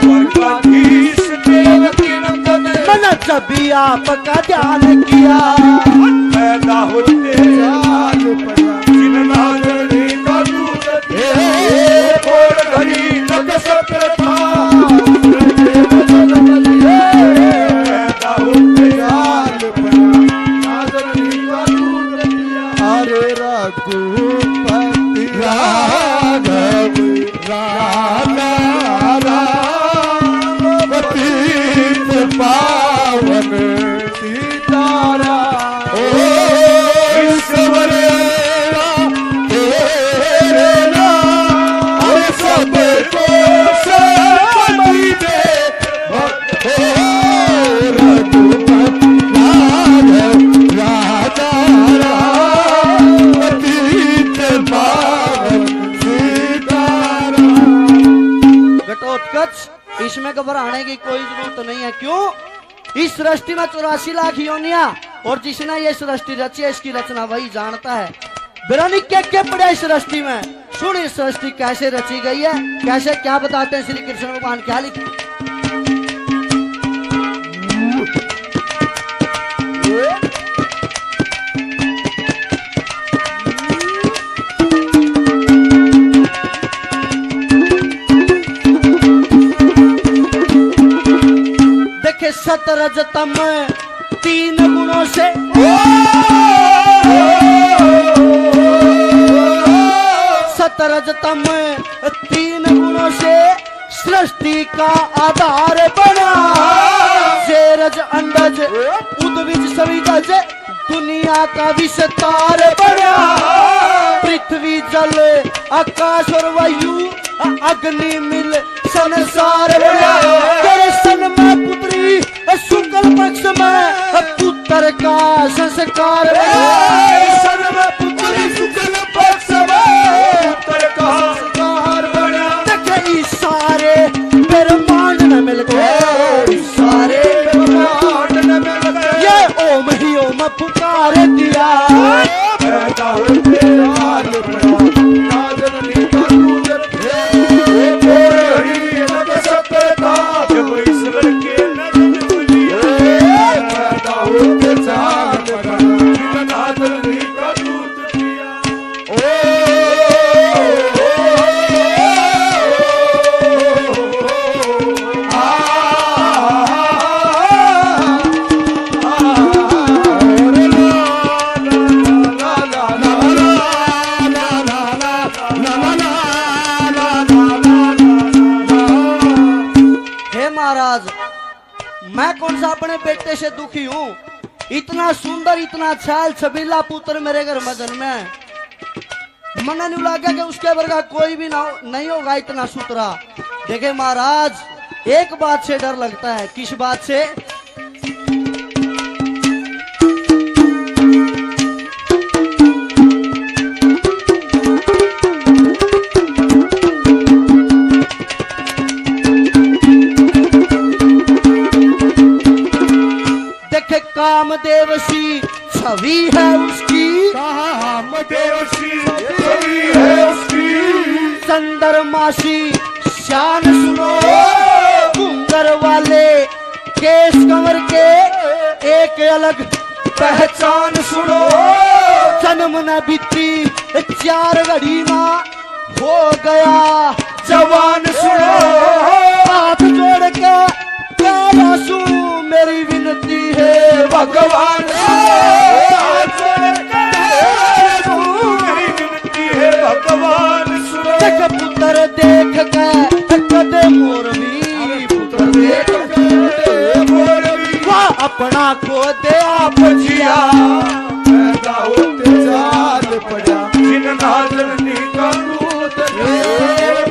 द्वारिकाधीश देव की नंदन, मन जब भी आपका ध्यान किया, पैदा होते जाल पड़ा, जिनना जनी का दूध दिया, और घड़ी नक्षत्र था, रघुपति राघव राधा राम पतित पावन सीताराम। ओ ईश्वर तेरे नाम सबको शांति दे। रघुपति राघव राधा इसमें घबराने की कोई जरूरत नहीं है। क्यों? इस सृष्टि में 84 लाख योनिया, और जिसने ये सृष्टि रची है इसकी रचना वही जानता है। बिरानिक क्या पड़ा इस सृष्टि में? सुन इस सृष्टि कैसे रची गई है, कैसे क्या बताते हैं श्री कृष्ण भगवान, क्या लिखे? सतरजतम 3 गुणों से, सतरजतम 3 गुणों से सृष्टि का आधार बना। सेरज अंडज उद्भिज सविदज दुनिया का विस्तार बना। पृथ्वी जल आकाश और वायु अग्नि मिल संसार बना। तेरे सन में पुत्री शुक्ल पक्ष में पुत्र का संस्कार बना। सन में पुत्री शुक्ल पक्ष में पुत्र का संस्कार बना। देखे सारे ब्रह्मांड में मिल गए, सारे ब्रह्मांड में मिल गए। ये ओम ही ओम पुकार दिया, पैदा होते जाल पड़ा, ना जननी का दूध दिया, और घड़ी नक्षत्र था जब इस लड़के ने जन्म लिया। पैदा होते जाल पड़ा, ना जननी का दूध दिया। मैं कौन सा अपने बेटे से दुखी हूँ? इतना सुंदर, इतना छैल छबीला पुत्र मेरे घर में जन्मा है। मन नहीं लगा कि उसके वर्गा कोई भी ना नहीं होगा इतना सुतरा। देखे महाराज, एक बात से डर लगता है। किस बात से? सभी है उसकी, सभी है उसकी। चंद्रमासी शान सुनो, घूंगर वाले केस कमर के एक अलग पहचान सुनो। जन्म न बीती 4 घड़ी माँ हो गया जवान सुनो। हाथ जोड़ के प्यारा सू मेरी विनती है भगवान, हाथ जोड़ के मेरी विनती है भगवान सुनो। देख पुत्र देख के कदे मोर भी, पुत्र देख के मोर भी अपना को दे आप जिया। पैदा होते जाल पड़ा, जिन नाजरनी का दूध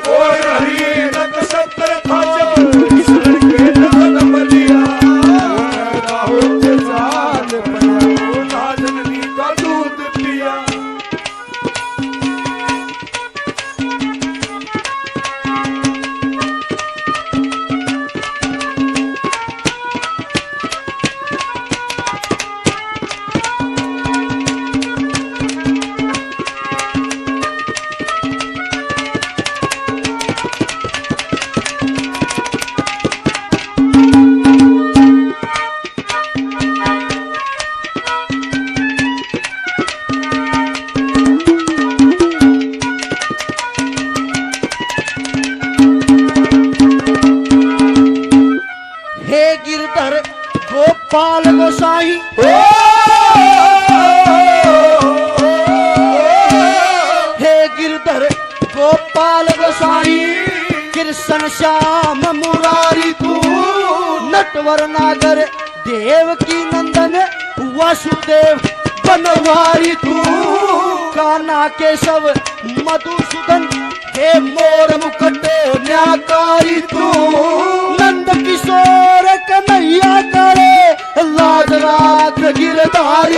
कोई हरी नक्षत्र था जब इस लड़के ने जन्म लिया। पैदा होते जाल पड़ा, वो नाजरनी का दूध पिया। हे गिरधर गोपाल गोसाई, हे गिरधर गोपाल गोसाई, कृष्ण श्याम मुरारी तू, नटवर नागर देव की नंदन वासुदेव बनवारी तू। कान्हा केशव मधुसूदन हे मोर मुकुट न्याकारी तू। नंद किशोर कन्हैया करे लाज रात गिरधारी।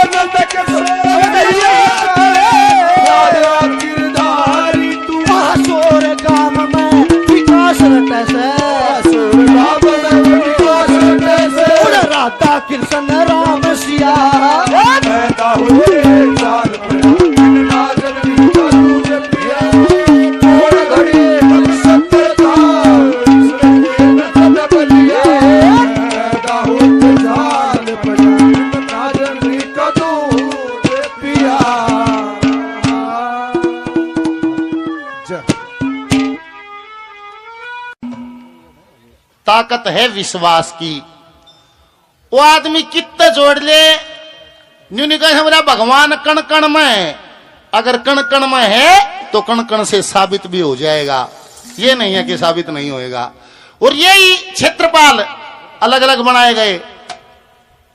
नंद किशोर कन्हैया करे लाज रात गिरधारी तू। महासोर गाम में विकास रटे से, राधा कृष्ण राम सिया। पैदा हुए जाल पड़ा, जिन नाजरनी का दूध पिया। कोई घड़ी नक्षत्र था इस लड़के ने जन्म लिया। पैदा होते जाल पड़ा, जिन नाजरनी का दूध पिया। ताकत है विश्वास की। वो आदमी कितने जोड़ ले, न्यूनी कहे हमारा भगवान कण कण में, अगर कण कण में है तो कण कण से साबित भी हो जाएगा। ये नहीं है कि साबित नहीं होएगा। और यही क्षेत्रपाल अलग अलग बनाए गए।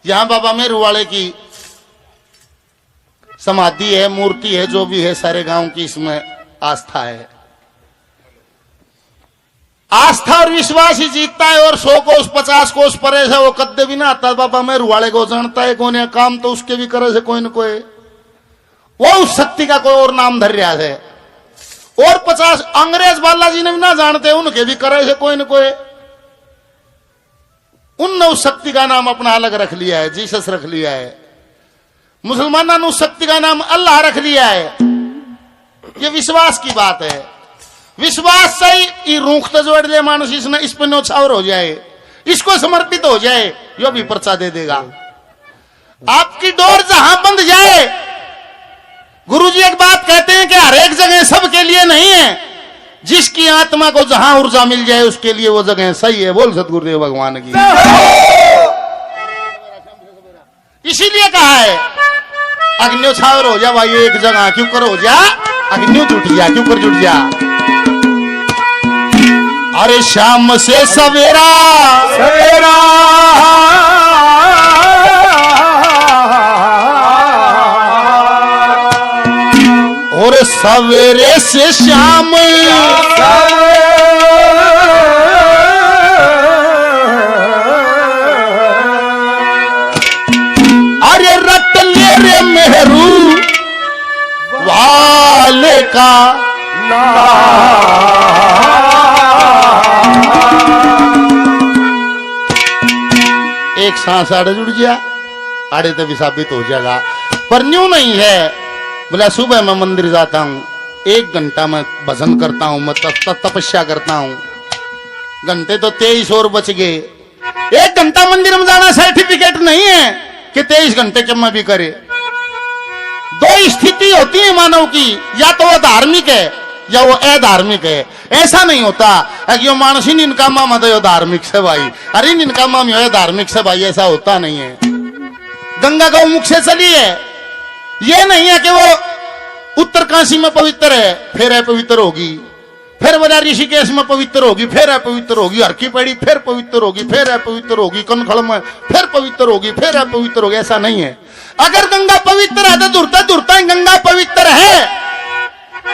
यहां बाबा मेरुवाले की समाधि है, मूर्ति है, जो भी है, सारे गांव की इसमें आस्था है। आस्था और विश्वास ही जीतता है। और 100 कोस 50 कोस परे से वो कद्दे भी ना आता बाबा मैं रुवाड़े को जानता है कौन है, काम तो उसके भी करे से कोई न कोई। वो उस शक्ति का कोई और नाम धर रहा है। और 50 अंग्रेज बालाजी ने भी ना जानते, उनके भी करे से कोई न कोई। उनने उस शक्ति का नाम अपना अलग रख लिया है, जीसस रख लिया है। मुसलमानों ने उस शक्ति का नाम अल्लाह रख लिया है। ये विश्वास की बात है। विश्वास सही रूख तो जोड़ दे मानुष, इसने इस पर न्यौछावर हो जाए, इसको समर्पित हो जाए, यो भी पर्चा दे देगा। आपकी डोर जहां बंद जाए, गुरुजी एक बात कहते हैं कि हर एक जगह सबके लिए नहीं है। जिसकी आत्मा को जहां ऊर्जा मिल जाए उसके लिए वो जगह सही है। बोल सतगुरुदेव भगवान की। इसीलिए कहा है अग्न्योछावर हो जा भाई, एक जगह क्यों कर हो जा, अग्न्यो जुट जा, क्यों कर जुट जा। अरे शाम से सवेरा सवेरा और सवेरे से शाम, अरे रट ले रे मेहरू वाले का एक सांस आड़े जुड़ गया, आड़े तो भी साबित हो जाएगा। पर न्यू नहीं है। बोला सुबह मैं मंदिर जाता हूँ, 1 घंटा मैं भजन करता हूँ, मैं तपस्या करता हूँ। घंटे तो 23 और बच गए। 1 घंटा मंदिर में जाना सर्टिफिकेट नहीं है कि 23 घंटे जब भी करे। 2 स्थिति होती है मानव की, या तो वो धार्मिक है या वो अधार्मिक है। ऐसा नहीं होता कि मानसी निनकामा मत यो धार्मिक से भाई, अरे निनकामा में यो धार्मिक से भाई, ऐसा होता नहीं है। गंगा गौमुख से चली है, ये नहीं है कि वो उत्तर काशी में पवित्र है फिर है पवित्र होगी, फिर बोला ऋषिकेश में पवित्र होगी फिर है पवित्र होगी, हर की पेड़ी फिर पवित्र होगी, फिर है पवित्र होगी, कनखड़ में फिर पवित्र होगी, फिर है पवित्र होगी। ऐसा नहीं है। अगर गंगा पवित्र है तो दुरता दुरता गंगा पवित्र है।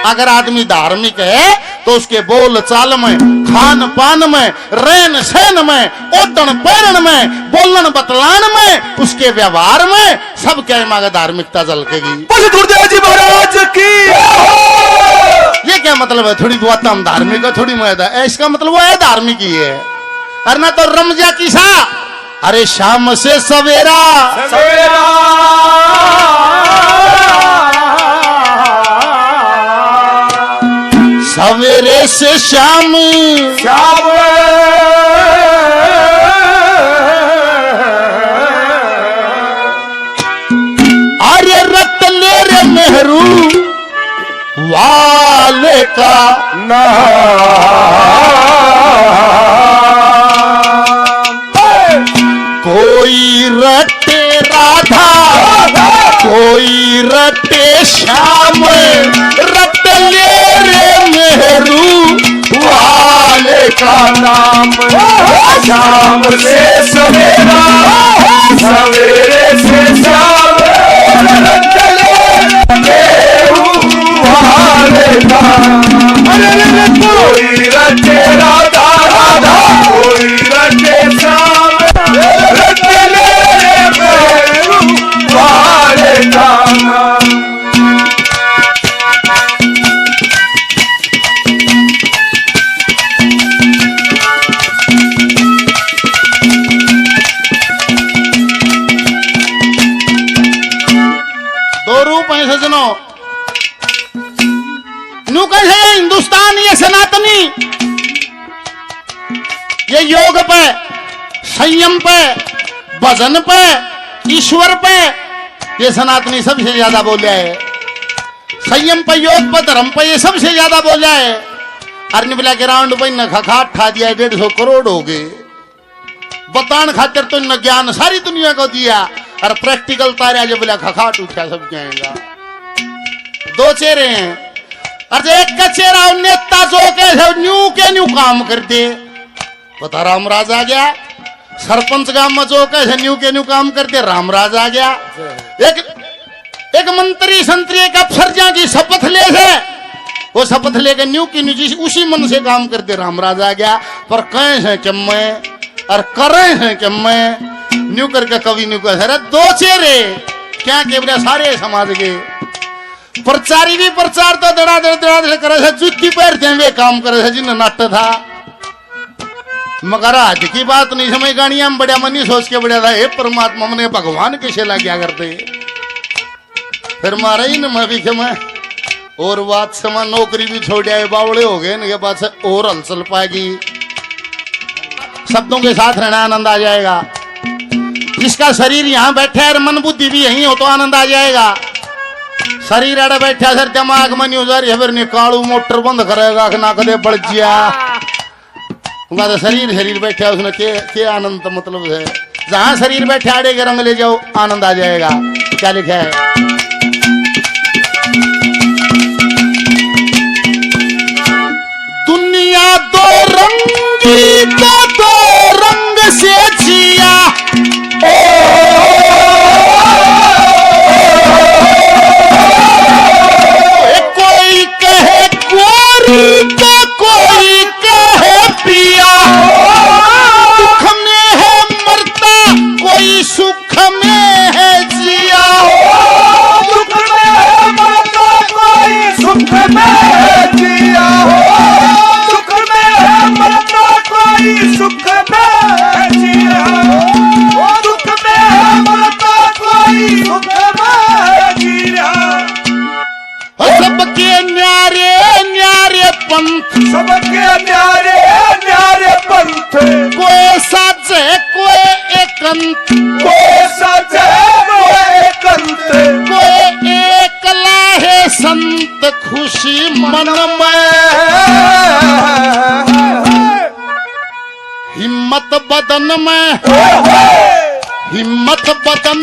अगर आदमी धार्मिक है तो उसके बोल चाल में, खान पान में, रहन सहन में, ओटन पैरण में, बोलन बतलान में, उसके व्यवहार में सब क्या मांगा धार्मिकता झलकेगी। गुरुदेव जी महाराज की। ये क्या मतलब है? थोड़ी बात हम धार्मिक है, थोड़ी मैदा है, इसका मतलब वो है धार्मिक ही है। अरे ना तो रमजा किसा, अरे शाम से सवेरा सवेरा सवेरे से शाम शाम अरे रत ले रे मेहरू वाले का कोई रटे राधा कोई रटे श्याम, रट ले रे मेहरू वाले का नाम। शाम से सवेरा सवेरे से शाम रट ले मेरू वाले का। कोई रटे राधा राधा कोई रटे श्याम, रट ले मेरू वाले का नाम। सजनों, न्यू कैसे हिंदुस्तान ये सनातनी, ये योग पे, संयम पे, भजन पे, ईश्वर पे, ये सनातनी सबसे ज्यादा बोला है। संयम पे, योग पे, धर्म पे, ये सबसे ज्यादा बोला है। अर्निबला के राउंड पे न खखाट ठा दिया, 150 करोड़ हो गए। बतान खातिर तो न ज्ञान सारी दुनिया को दिया, और प्रैक्टिकल तारा जो बोला खखाट उठा सब जाएगा। 2 चेहरे हैं, और एक का चेहरा नेता जो के न्यू काम कर दे, पता रामराज आ गया। सरपंच गांव में जो कैसे न्यू काम कर दे, रामराज आ गया। एक मंत्री संतरी एक अफसर की शपथ ले से, वो शपथ लेके न्यू की उसी मन से काम कर दे, रामराज आ गया। पर कहे हैं कि मैं, और करे हैं कि मैं, न्यू करके कभी न्यू कर 2 चेहरे क्या केवल सारे समाज के प्रचारी भी प्रचार तो दड़ा करे, जुत्ती पैरते वे काम करे जिन्हें नाट्य था। मगर आज की बात नहीं समझ गाड़िया में बढ़िया मनी सोच के बढ़िया था, हे परमात्मा मैंने भगवान के शेला क्या करते। फिर मारा ही न मैं भी मैं और बात समा नौकरी भी छोड़ आए, बावड़े हो गए, इनके पास और हलचल पाएगी। शब्दों के साथ रहना आनंद आ जाएगा। जिसका शरीर यहाँ बैठा है, मन बुद्धि भी यही हो तो आनंद आ जाएगा। शरीर अड़े बैठा सर दिमाग में नहीं उजार, फिर निकालू मोटर बंद करेगा ना कदे बढ़ जिया। तो शरीर बैठा उसने के आनंद मतलब है। जहां शरीर बैठे आड़े के रंग ले जाओ आनंद आ जाएगा। क्या लिखा है? दुनिया 2 रंगी तो 2 रंग से जिया, कोई कहे गोरी तो कोई कहे पिया, दुख में है मरता कोई सुख में है जिया, दुख में है मरता कोई सुख में है जिया, दुख में है मरता कोई पंथ सबके न्यारे न्यारे पंथ कोई साजे कोई एकंत कोई सजे कोई कंत कोई एकला है संत खुशी मन में हिम्मत बदन में हिम्मत बदन